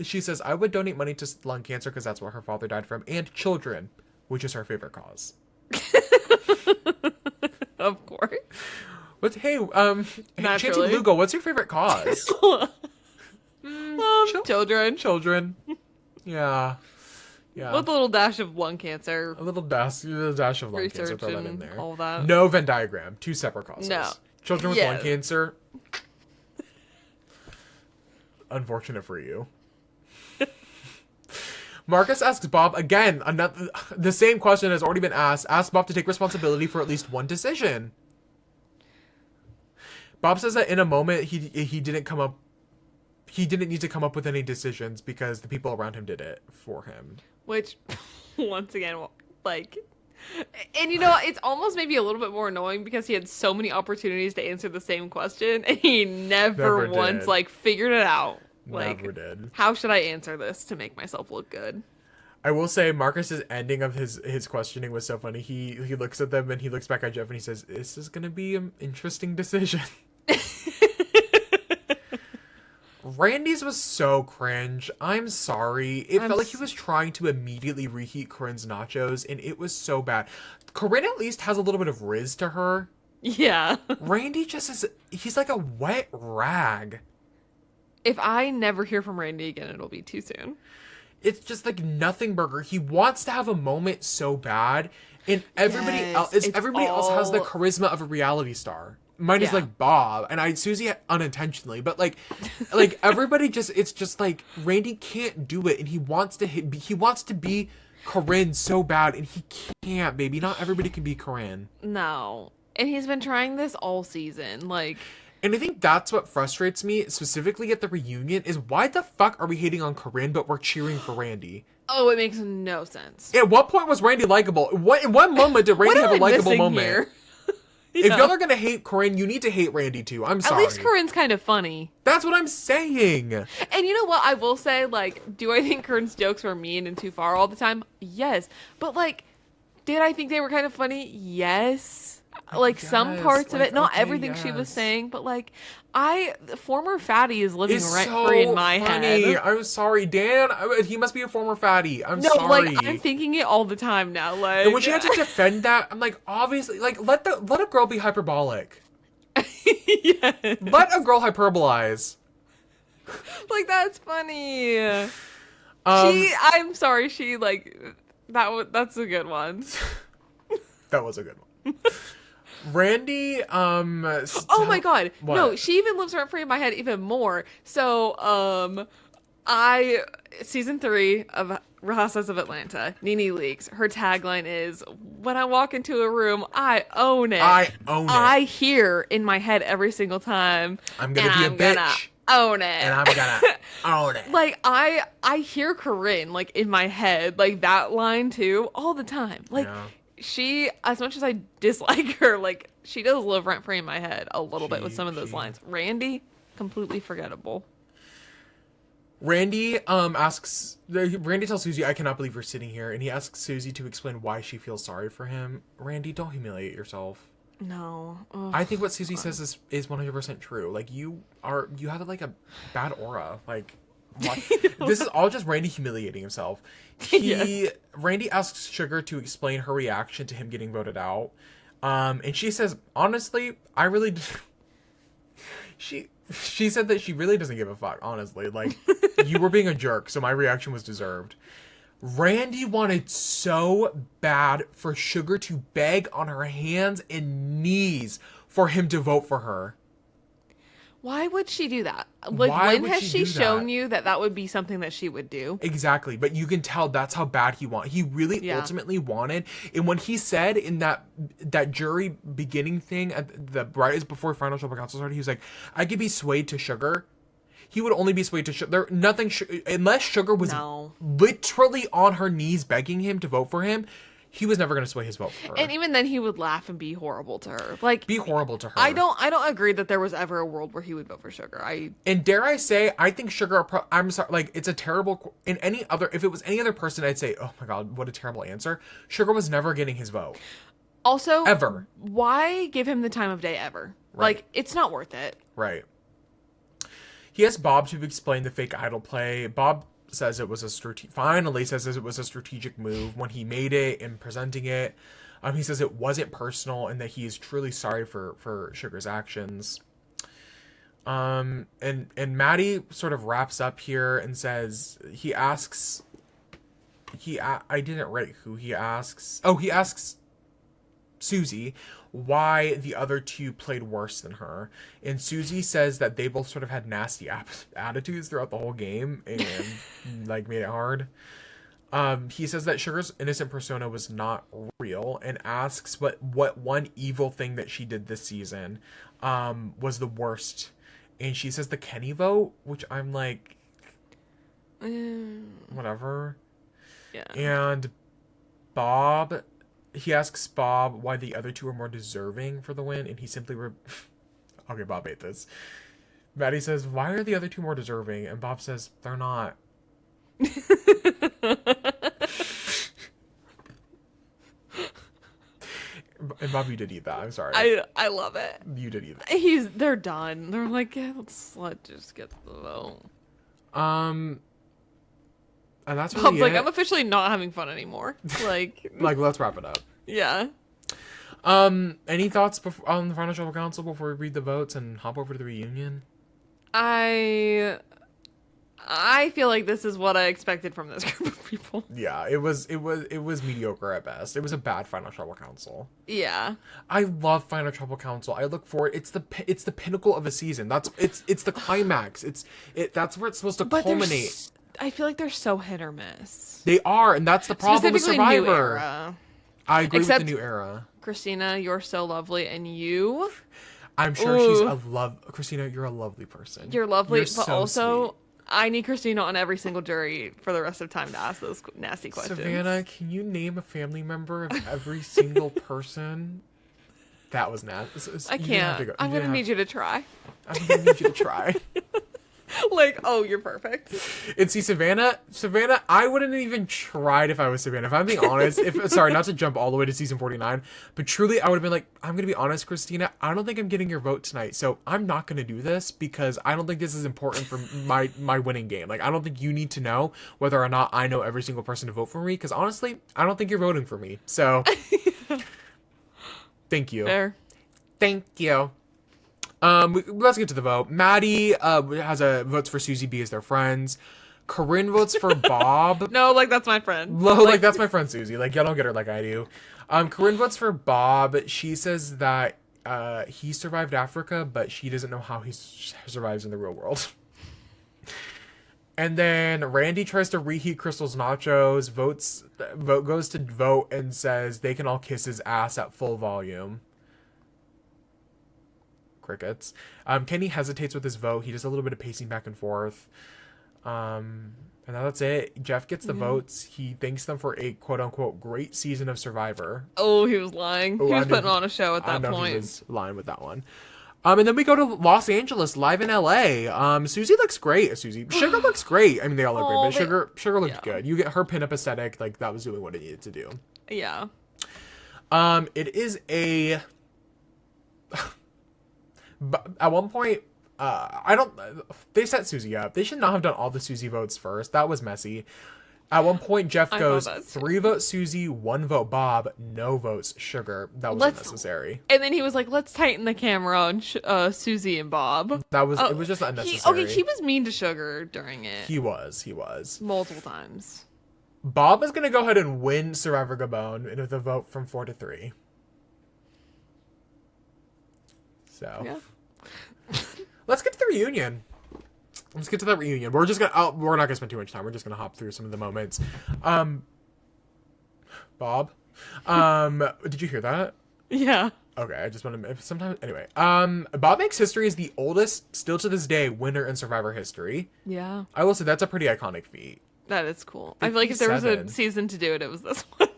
she says, I would donate money to lung cancer because that's what her father died from. And children, which is her favorite cause. Of course. Hey, Chanty Naturally. Lugo, what's your favorite cause? Children. Children. Yeah. Yeah. With a little dash of lung cancer. A little dash of lung Research cancer. Throw that in and there. all that. No Venn diagram. 2 separate causes. No. Children with Yeah. lung cancer. Unfortunate for you. Marcus asks Bob again. The same question has already been asked. Asks Bob to take responsibility for at least one decision. Bob says that in a moment he didn't need to come up with any decisions because the people around him did it for him. Which, once again, like, and you know, it's almost maybe a little bit more annoying because he had so many opportunities to answer the same question and he never once, did. like, figured it out. Like, Never did. how should I answer this to make myself look good? I will say Marcus's ending of his questioning was so funny. He looks at them and he looks back at Jeff and he says, "This is gonna be an interesting decision." Randy's was so cringe. I'm sorry. It felt like he was trying to immediately reheat Corinne's nachos, and it was so bad. Corinne at least has a little bit of riz to her. Yeah. Randy just is... He's like a wet rag. If I never hear from Randy again, it'll be too soon. It's just like nothing burger. He wants to have a moment so bad, and everybody else has the charisma of a reality star. Mine is like Bob, and Susie unintentionally, but like everybody it's just like Randy can't do it, and he wants to be Corinne so bad, and he can't, baby. Not everybody can be Corinne. No. And he's been trying this all season, like. And I think that's what frustrates me, specifically at the reunion, is why the fuck are we hating on Corinne, but we're cheering for Randy? Oh, it makes no sense. At what point was Randy likable? In what moment did Randy have a likable moment? Here? If y'all are gonna hate Corinne, you need to hate Randy too. I'm sorry. At least Corinne's kind of funny. That's what I'm saying. And you know what? I will say, like, do I think Corinne's jokes were mean and too far all the time? Yes. But, like, did I think they were kind of funny? Yes. Like, some parts of it. Not everything she was saying, but, like, former fatty is living rent-free in my head. I'm sorry, Dan. He must be a former fatty. I'm no, sorry. Like, I'm thinking it all the time now. Like, and when she had to defend that, I'm like, obviously, like, let a girl be hyperbolic. Yes. Let a girl hyperbolize. Like, that's funny. I'm sorry, that's a good one. That was a good one. Randy, oh my god. What? No, she even lives rent free in my head even more. So, season 3 of Real Housewives of Atlanta, Nene Leakes, her tagline is, when I walk into a room, I own it. I own it. I hear in my head every single time, I'm gonna be a bitch. Own it. And I'm gonna own it. Like, I hear Corinne, like, in my head, like, that line too, all the time. Like, she, as much as I dislike her, like, she does live rent free in my head a little bit with some of those lines. Randy, completely forgettable. Randy tells Susie, I cannot believe you're sitting here, and he asks Susie to explain why she feels sorry for him. Randy, don't humiliate yourself. No. Ugh, I think what Susie says is 100% true. Like, you have like a bad aura. Like, This is all just Randy humiliating himself. Yes. Randy asks Sugar to explain her reaction to him getting voted out. And she says, honestly, I really... She said that she really doesn't give a fuck, honestly. Like, you were being a jerk, so my reaction was deserved. Randy wanted so bad for Sugar to beg on her hands and knees for him to vote for her. Why would she do that? Like, when has she shown you that that would be something that she would do? Exactly, but you can tell that's how bad he wanted. He really ultimately wanted, and when he said in that jury beginning thing at the right before Final Tribal Council started, he was like, "I could be swayed to Sugar." He would only be swayed to Sugar. Unless Sugar was literally on her knees begging him to vote for him. He was never going to sway his vote for her. And even then, he would laugh and be horrible to her. Like, be horrible to her. I don't agree that there was ever a world where he would vote for Sugar. And dare I say, I think Sugar. I'm sorry. Like, it's a terrible. If it was any other person, I'd say, oh my god, what a terrible answer. Sugar was never getting his vote. Also, ever. Why give him the time of day ever? Right. Like, it's not worth it. Right. He asked Bob to explain the fake idol play. Bob says it was a strategic move when he made it and presenting it. He says it wasn't personal and that he is truly sorry for Sugar's actions. And Maddie sort of wraps up here and says I didn't write who he asks. Oh, he asks Susie why the other two played worse than her, and Susie says that they both sort of had nasty attitudes throughout the whole game and like made it hard. He says that Sugar's innocent persona was not real and asks what one evil thing that she did this season was the worst, and she says the Kenny vote, which I'm like, whatever. Yeah. And he asks Bob why the other two are more deserving for the win, and he simply okay, Bob ate this. Maddie says, why are the other two more deserving? And Bob says, they're not. And Bob, you did eat that. I'm sorry. I love it. You did eat that. They're done. They're like, yeah, let's just get the vote. And that's really Bob's like, I'm officially not having fun anymore. Like, let's wrap it up. Yeah. Any thoughts on the Final Tribal Council before we read the votes and hop over to the reunion? I feel like this is what I expected from this group of people. Yeah, it was mediocre at best. It was a bad Final Tribal Council. Yeah. I love Final Tribal Council. I look forward. It's the pinnacle of a season. It's the climax. That's where it's supposed to culminate. I feel like they're so hit or miss. They are, and that's the problem with Survivor. New era. I agree with the new era. Christina, you're so lovely, and you. I'm sure she's a Christina, you're a lovely person. You're lovely, you're but so also sweet. I need Christina on every single jury for the rest of time to ask those nasty questions. Savannah, can you name a family member of every single person? That was nasty. I can't. I'm gonna need you to try. I'm gonna need you to try. Like, oh, you're perfect. And see, Savannah, I wouldn't even tried if I was Savannah. If I'm being honest, sorry, not to jump all the way to season 49, but truly, I would have been like, I'm going to be honest, Christina, I don't think I'm getting your vote tonight, so I'm not going to do this because I don't think this is important for my winning game. Like, I don't think you need to know whether or not I know every single person to vote for me, because honestly, I don't think you're voting for me. So, thank you. Fair. Thank you. Let's get to the vote. Maddie has votes for Susie B as their friends. Corinne votes for Bob. No, like that's my friend. Like that's my friend Susie. Like y'all don't get her like I do. Corinne votes for Bob. She says that he survived Africa, but she doesn't know how he survives in the real world. And then Randy tries to reheat Crystal's nachos. Goes to vote and says they can all kiss his ass at full volume. Crickets. Kenny hesitates with his vote. He does a little bit of pacing back and forth. And now that's it. Jeff gets the votes. He thanks them for a quote-unquote great season of Survivor. Oh, he was lying. He was putting on a show at that point. He was lying with that one. And then we go to Los Angeles, live in LA. Susie looks great. Sugar looks great. I mean, they all look great, but Sugar looked good. You get her pinup aesthetic. Like, that was doing what it needed to do. Yeah. It is a... But at one point, They set Susie up. They should not have done all the Susie votes first. That was messy. At one point, Jeff goes 3 votes Susie, 1 vote Bob, no votes Sugar. That was unnecessary. And then he was like, let's tighten the camera on Susie and Bob. It was just unnecessary. He was mean to Sugar during it. He was. Multiple times. Bob is going to go ahead and win Survivor Gabon with a vote from 4-3. So, yeah. Let's get to the reunion. We're just gonna. We're not gonna spend too much time. We're just gonna hop through some of the moments. Bob, did you hear that? Yeah. Okay, I just want to. Sometimes, anyway. Bob makes history as the oldest, still to this day, winner in Survivor history. Yeah. I will say that's a pretty iconic feat. That is cool. I feel like if there was a season to do it, it was this one.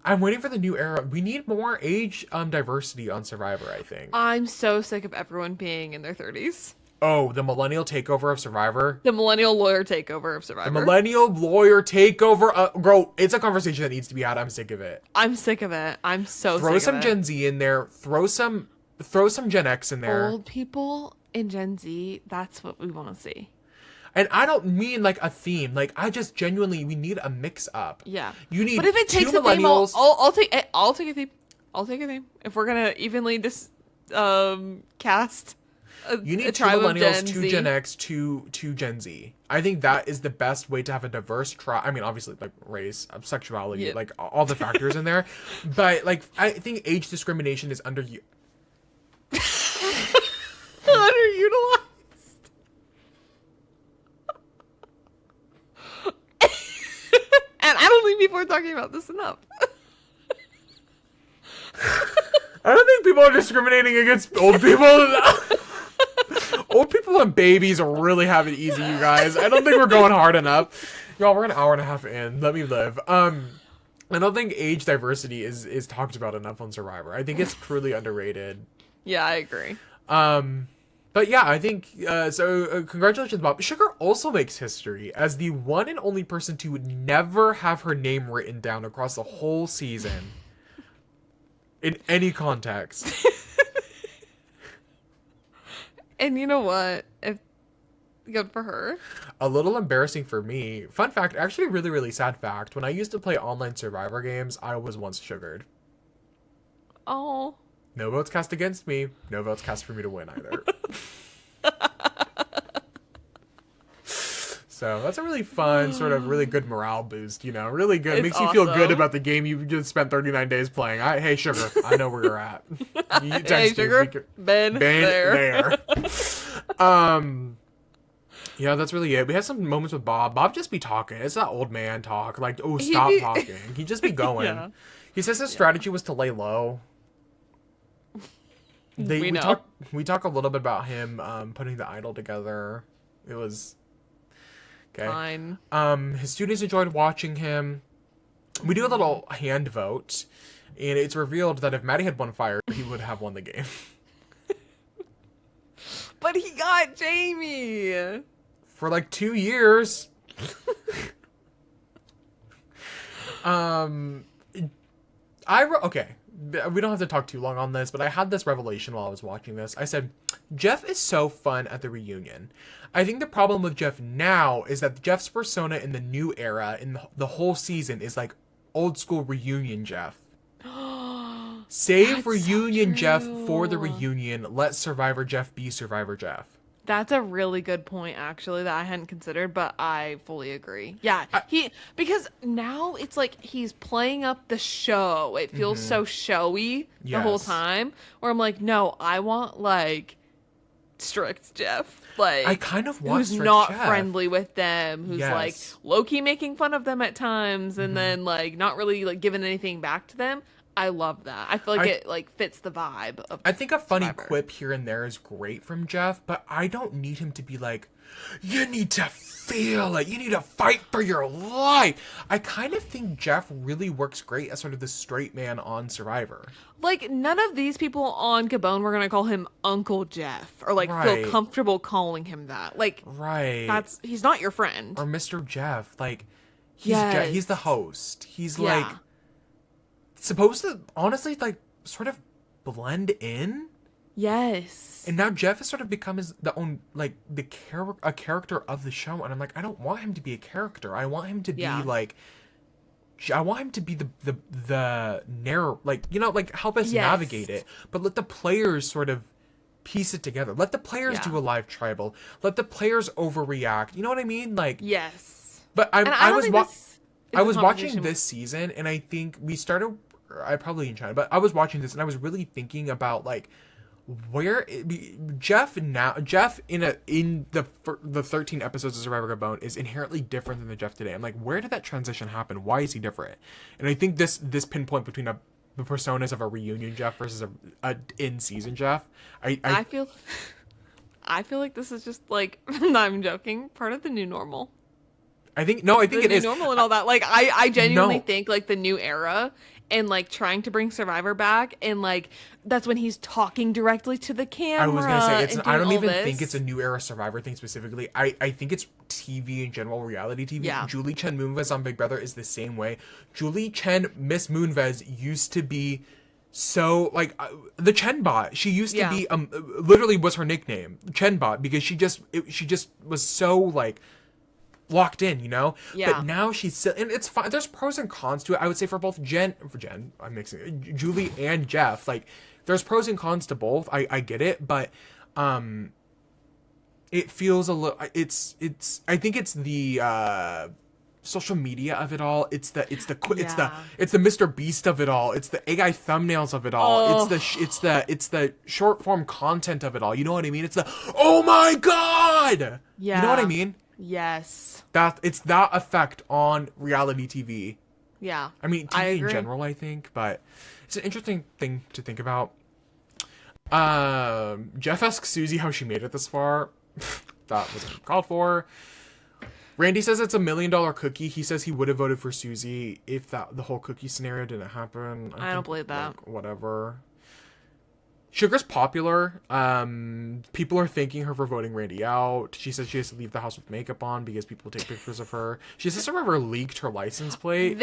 I'm waiting for the new era. We need more age diversity on Survivor, I think. I'm so sick of everyone being in their 30s. Oh, the millennial takeover of Survivor? The millennial lawyer takeover of Survivor. The millennial lawyer takeover. Girl, it's a conversation that needs to be had. I'm sick of it. I'm sick of it. I'm so sick of it. Throw some Gen Z in there. Throw some Gen X in there. Old people in Gen Z, that's what we want to see. And I don't mean like a theme. Like, I just genuinely, we need a mix up. Yeah. You need but if it takes a theme, I'll take a theme. I'll take a theme. If we're going to evenly cast you need 2 millennials, 2 Gen X, 2 Gen Z. I think that is the best way to have a diverse I mean, obviously, like race, sexuality, like all the factors in there. But like, I think age discrimination is underutilized. And I don't think people are talking about this enough. I don't think people are discriminating against old people. Old people and babies really have it easy, you guys. I don't think we're going hard enough. Y'all, we're an hour and a half in. Let me live. I don't think age diversity is talked about enough on Survivor. I think it's truly underrated. Yeah, I agree. But yeah, I think, congratulations, Bob. Sugar also makes history as the one and only person to never have her name written down across the whole season. In any context. And you know what? Good for her. A little embarrassing for me. Fun fact, actually a really, really sad fact. When I used to play online Survivor games, I was once sugared. Oh. No votes cast against me. No votes cast for me to win either. So that's a really fun, sort of really good morale boost, you know, really good. It makes you feel good about the game you just spent 39 days playing. Hey, Sugar, I know where you're at. Hey, Sugar, Ben there. Yeah, that's really it. We had some moments with Bob. Bob just be talking. It's that old man talk. Like, oh, stop talking. He'd just be going. Yeah. He says his strategy was to lay low. We talk a little bit about him putting the idol together. It was okay. Fine. His students enjoyed watching him. We do a little hand vote, and it's revealed that if Maddie had won Fire, he would have won the game. But he got Jamie for like 2 years. Okay. We don't have to talk too long on this, but I had this revelation while I was watching this. I said, Jeff is so fun at the reunion. I think the problem with Jeff now is that Jeff's persona in the new era, in the whole season, is like old school reunion Jeff. Save reunion Jeff for the reunion. Let Survivor Jeff be Survivor Jeff. That's a really good point, actually, that I hadn't considered, but I fully agree. Yeah, because now it's like he's playing up the show. It feels so showy the whole time. Where I'm like, no, I want like strict Jeff. Like, I kind of want who's not friendly with them, who's like low-key making fun of them at times, and then like not really like giving anything back to them. I love that. I feel like it like fits the vibe of I think a funny Survivor. quip here and there is great from Jeff, but I don't need him to be like, you need to feel it. You need to fight for your life. I kind of think Jeff really works great as sort of the straight man on Survivor. Like, none of these people on Gabon were going to call him Uncle Jeff or like feel comfortable calling him that. Like, he's not your friend. Or Mr. Jeff. Like, he's the host. He's like supposed to honestly like sort of blend in. Yes. And now Jeff has sort of become a character of the show, and I'm like, I don't want him to be a character. I want him to be like, I want him to be the narrator, like, you know, like, help us navigate it, but let the players sort of piece it together. Let the players do a live tribal. Let the players overreact. You know what I mean? Like, yes. But I was watching this season, and I think I probably in China, but I was watching this, and I was really thinking about like where Jeff in the 13 episodes of Survivor Gabon is inherently different than the Jeff today. I'm like, where did that transition happen? Why is he different? And I think this pinpoint between the personas of a reunion Jeff versus a in-season Jeff. I feel like this is just like, I'm not even joking, part of the new normal. I think it is normal and all that. Like, I genuinely think like the new era and like trying to bring Survivor back, and like that's when he's talking directly to the camera. I was gonna say I don't even think it's a new era Survivor thing specifically. I think it's TV in general, reality TV. Yeah. Julie Chen Moonves on Big Brother is the same way. Julie Chen Miss Moonves used to be so like the Chen bot. She used to be literally was her nickname, Chen bot, because she just was so like locked in, you know? Yeah. But now she's and it's fine. There's pros and cons to it. I would say for both I'm mixing it, Julie and Jeff. Like, there's pros and cons to both. I get it, but it feels a little. I think it's the social media of it all. It's the Mr. Beast of it all. It's the AI thumbnails of it all. Oh. It's the short form content of it all. You know what I mean? It's the oh my god. Yeah. You know what I mean? Yes. It's that effect on reality TV. Yeah. I mean, TV in general, I think, but it's an interesting thing to think about. Jeff asks Susie how she made it this far. That wasn't called for. Randy says it's $1 million cookie. He says he would have voted for Susie if the whole cookie scenario didn't happen. I don't believe that. Like, whatever. Sugar's popular. People are thanking her for voting Randy out. She says she has to leave the house with makeup on because people take pictures of her. She says Survivor leaked her license plate.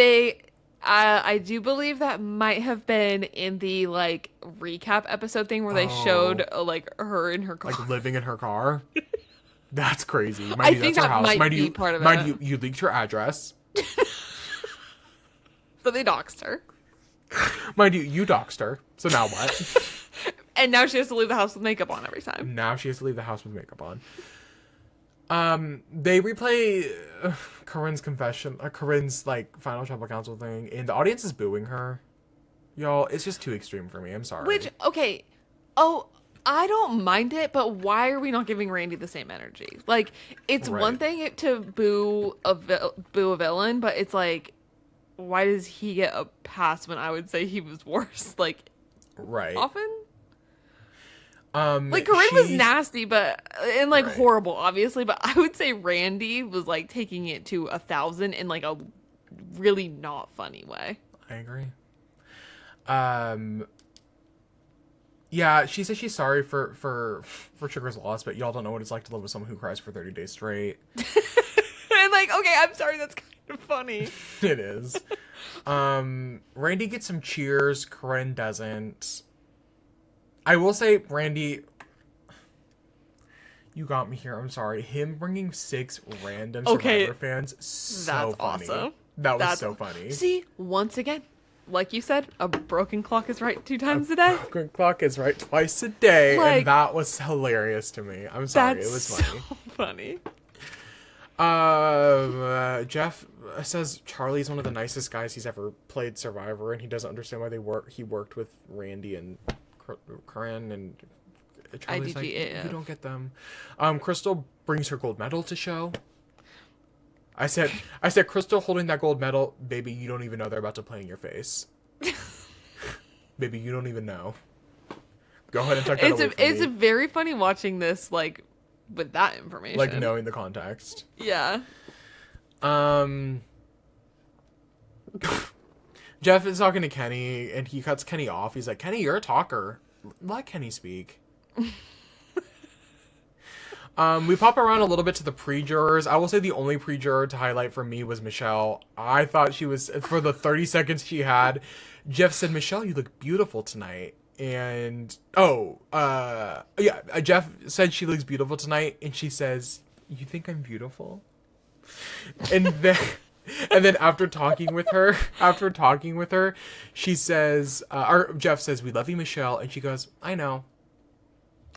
I do believe that might have been in the like recap episode thing where they showed like her in her car, like living in her car. That's crazy. I think that might be part of it. You leaked her address. So they doxed her. Mind you doxed her. So now what? And now she has to leave the house with makeup on every time. Now she has to leave the house with makeup on. They replay Corinne's confession, Corinne's like final tribal council thing, and the audience is booing her. Y'all, it's just too extreme for me. I'm sorry. Which, okay. Oh, I don't mind it, but why are we not giving Randy the same energy? Like, it's one thing to boo a villain, but it's like, why does he get a pass when I would say he was worse? Like, often? Like, Corinne was nasty, and like horrible, obviously, but I would say Randy was like taking it to 1,000 in like a really not funny way. I agree. Yeah, she says she's sorry for Sugar's loss, but y'all don't know what it's like to live with someone who cries for 30 days straight. And like, okay, I'm sorry, that's kind of funny. It is. Randy gets some cheers, Corinne doesn't. I will say, Randy, you got me here. I'm sorry. Him bringing 6 random Survivor fans, so funny. Awesome. That was so funny. See, once again, like you said, a broken clock is right 2 times a day. A broken clock is right twice a day, like, and that was hilarious to me. I'm sorry. It was funny. Jeff says Charlie's one of the nicest guys he's ever played Survivor, and he doesn't understand why he worked with Randy and Corinne, and Charlie's like, you don't get them. Crystal brings her gold medal to show. I said, Crystal holding that gold medal, baby, you don't even know they're about to play in your face. Baby, you don't even know. Go ahead and check that out. It's very funny watching this, like, with that information. Like, knowing the context. Yeah. Jeff is talking to Kenny, and he cuts Kenny off. He's like, Kenny, you're a talker. Let Kenny speak. We pop around a little bit to the pre-jurors. I will say the only pre-juror to highlight for me was Michelle. I thought she was, for the 30 seconds she had, Jeff said, Michelle, you look beautiful tonight. And Jeff said she looks beautiful tonight, and she says, "You think I'm beautiful?" And then after talking with her, she says, or Jeff says, "We love you, Michelle," and she goes, "I know."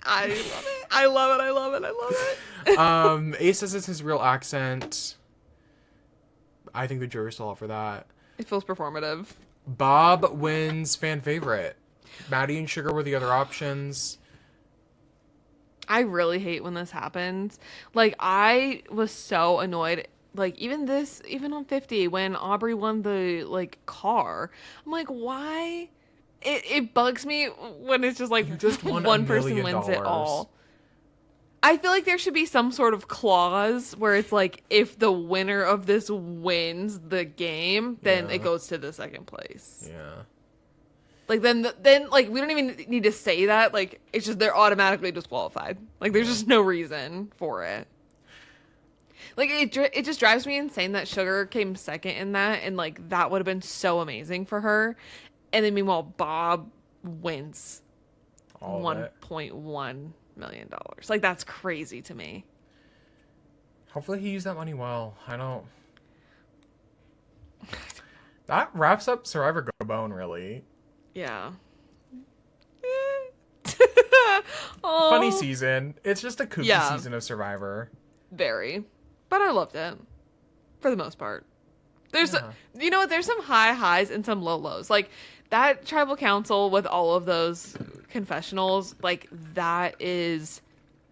I love it. I love it. I love it. I love it. Ace says it's his real accent. I think the jury's still up for that. It feels performative. Bob wins fan favorite. Maddie and Sugar were the other options. I really hate when this happens. Like, I was so annoyed. Like, even on 50, when Aubrey won the, like, car, I'm like, why? It bugs me when it's just, like, You just won one $1 person million. wins it all. I feel like there should be some sort of clause where it's like, if the winner of this wins the game, then it goes to the second place. Yeah. Like, then like, we don't even need to say that. Like, it's just they're automatically disqualified. Like, there's just no reason for it. Like, it just drives me insane that Sugar came second in that, and, like, that would have been so amazing for her. And then, meanwhile, Bob wins $1.1 million. Like, that's crazy to me. Hopefully he used that money well. That wraps up Survivor Gabon, really. Yeah. Funny season. It's just a kooky season of Survivor. Very. But I loved it. For the most part. There's some high highs and some low lows. Like, that tribal council with all of those confessionals, like, that is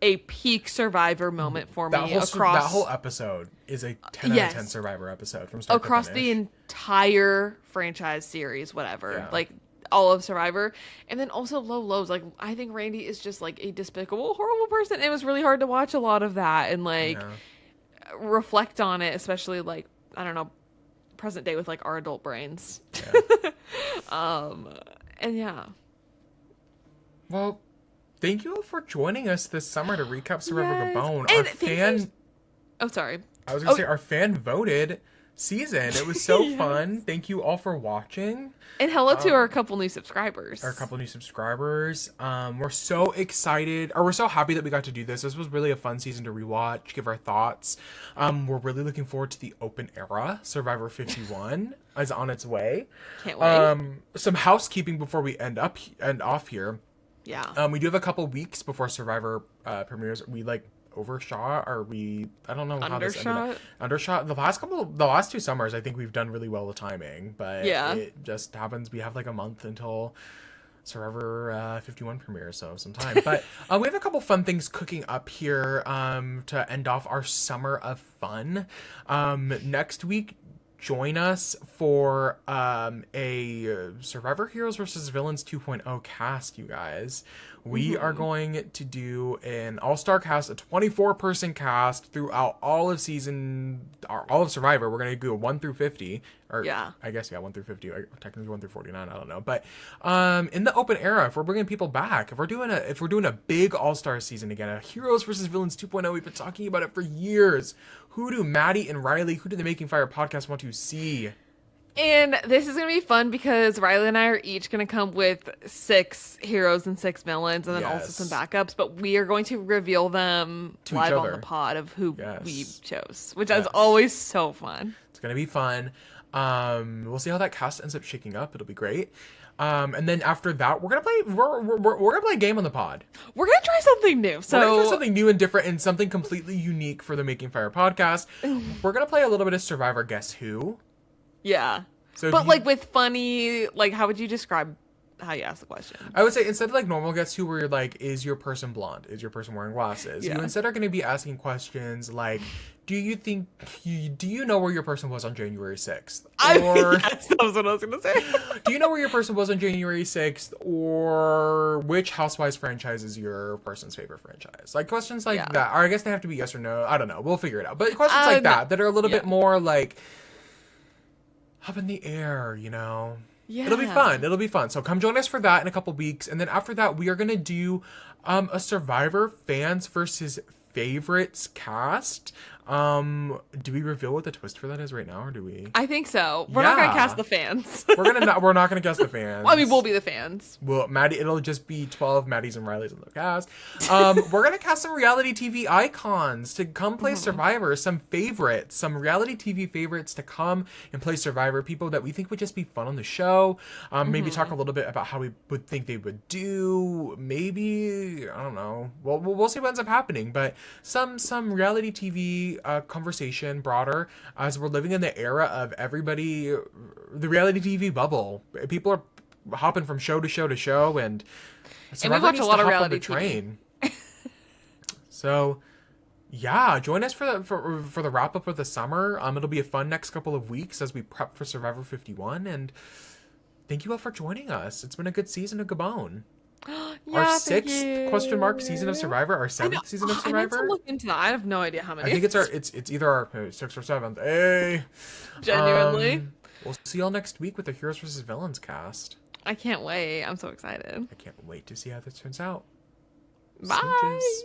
a peak Survivor moment for me. That whole episode is a 10 out of 10 Survivor episode from start across to the finish. entire franchise series, whatever. Yeah. Like, all of Survivor. And then also low lows. Like, I think Randy is just, like, a despicable, horrible person. It was really hard to watch a lot of that and, like, reflect on it, especially, like, I don't know, present day with, like, our adult brains. Yeah. And yeah. Well, thank you all for joining us this summer to recap Survivor Gabon. Oh, sorry. I was going to say, our fan voted season. It was so fun. Thank you all for watching. And hello to our couple new subscribers. We're so excited, or we're so happy that we got to do this. This was really a fun season to rewatch, give our thoughts. We're really looking forward to the open era. Survivor 51 is on its way. Can't wait. Some housekeeping before we end off here. Yeah. We do have a couple weeks before Survivor premieres. We overshot, or I don't know how this ended up. Undershot. The last 2 summers, I think we've done really well with timing, but it just happens we have like a month until Survivor 51 premieres, so some time. But we have a couple fun things cooking up here to end off our summer of fun. Next week, join us for a Survivor Heroes vs. Villains 2.0 cast, you guys. We are going to do an all-star cast, a 24-person cast throughout all of Survivor. We're going to do a 1 through 50. Or, I guess, 1 through 50. Technically 1 through 49, I don't know. But in the open era, if we're bringing people back, if we're doing a big all-star season again, a Heroes vs. Villains 2.0, we've been talking about it for years. Who do Maddie and Riley, who do the Making Fire podcast want to see? And this is going to be fun because Riley and I are each going to come with 6 heroes and 6 villains, and then also some backups. But we are going to reveal them live on the pod of who we chose, which is always so fun. It's going to be fun. We'll see how that cast ends up shaking up. It'll be great. And then after that, we're gonna play a game on the pod. We're gonna try something new. We're gonna try something new and different and something completely unique for the Making Fire podcast. We're gonna play a little bit of Survivor Guess Who. Yeah. So but with funny, how would you describe how you ask the question? I would say instead of normal Guess Who, where you're like, is your person blonde? Is your person wearing glasses? You instead are going to be asking questions like, do you know where your person was on January 6th? Yes, that was what I was going to say. Do you know where your person was on January 6th? Or which Housewives franchise is your person's favorite franchise? Like questions like that. Or I guess they have to be yes or no. I don't know. We'll figure it out. But questions like that are a little bit more up in the air, Yeah. It'll be fun. So come join us for that in a couple weeks. And then after that, we are going to do a Survivor fans versus favorites cast. Do we reveal what the twist for that is right now, or do we? I think so. We're not gonna Yeah. cast the fans. We're not gonna guess the fans. Well, I mean, we'll be the fans. Well, Maddie, it'll just be 12 Maddies and Rileys in the cast. We're gonna cast some reality TV icons to come play Survivor. Some favorites, some reality TV favorites to come and play Survivor. People that we think would just be fun on the show. Maybe talk a little bit about how we would think they would do. Maybe, I don't know. Well, we'll see what ends up happening. But some reality TV conversation broader, as we're living in the era of everybody, the reality TV bubble. People are hopping from show to show to show, and we watch a lot of reality train. So, yeah, join us for the wrap up of the summer. It'll be a fun next couple of weeks as we prep for Survivor 51, and thank you all for joining us. It's been a good season of Gabon. Yeah, Our sixth season of Survivor, our seventh season of Survivor. I need to look into that. I have no idea how many. I think it's either our sixth or seventh. Hey, Genuinely. We'll see y'all next week with the Heroes vs. Villains cast. I can't wait. I'm so excited. I can't wait to see how this turns out. Bye. Smooches.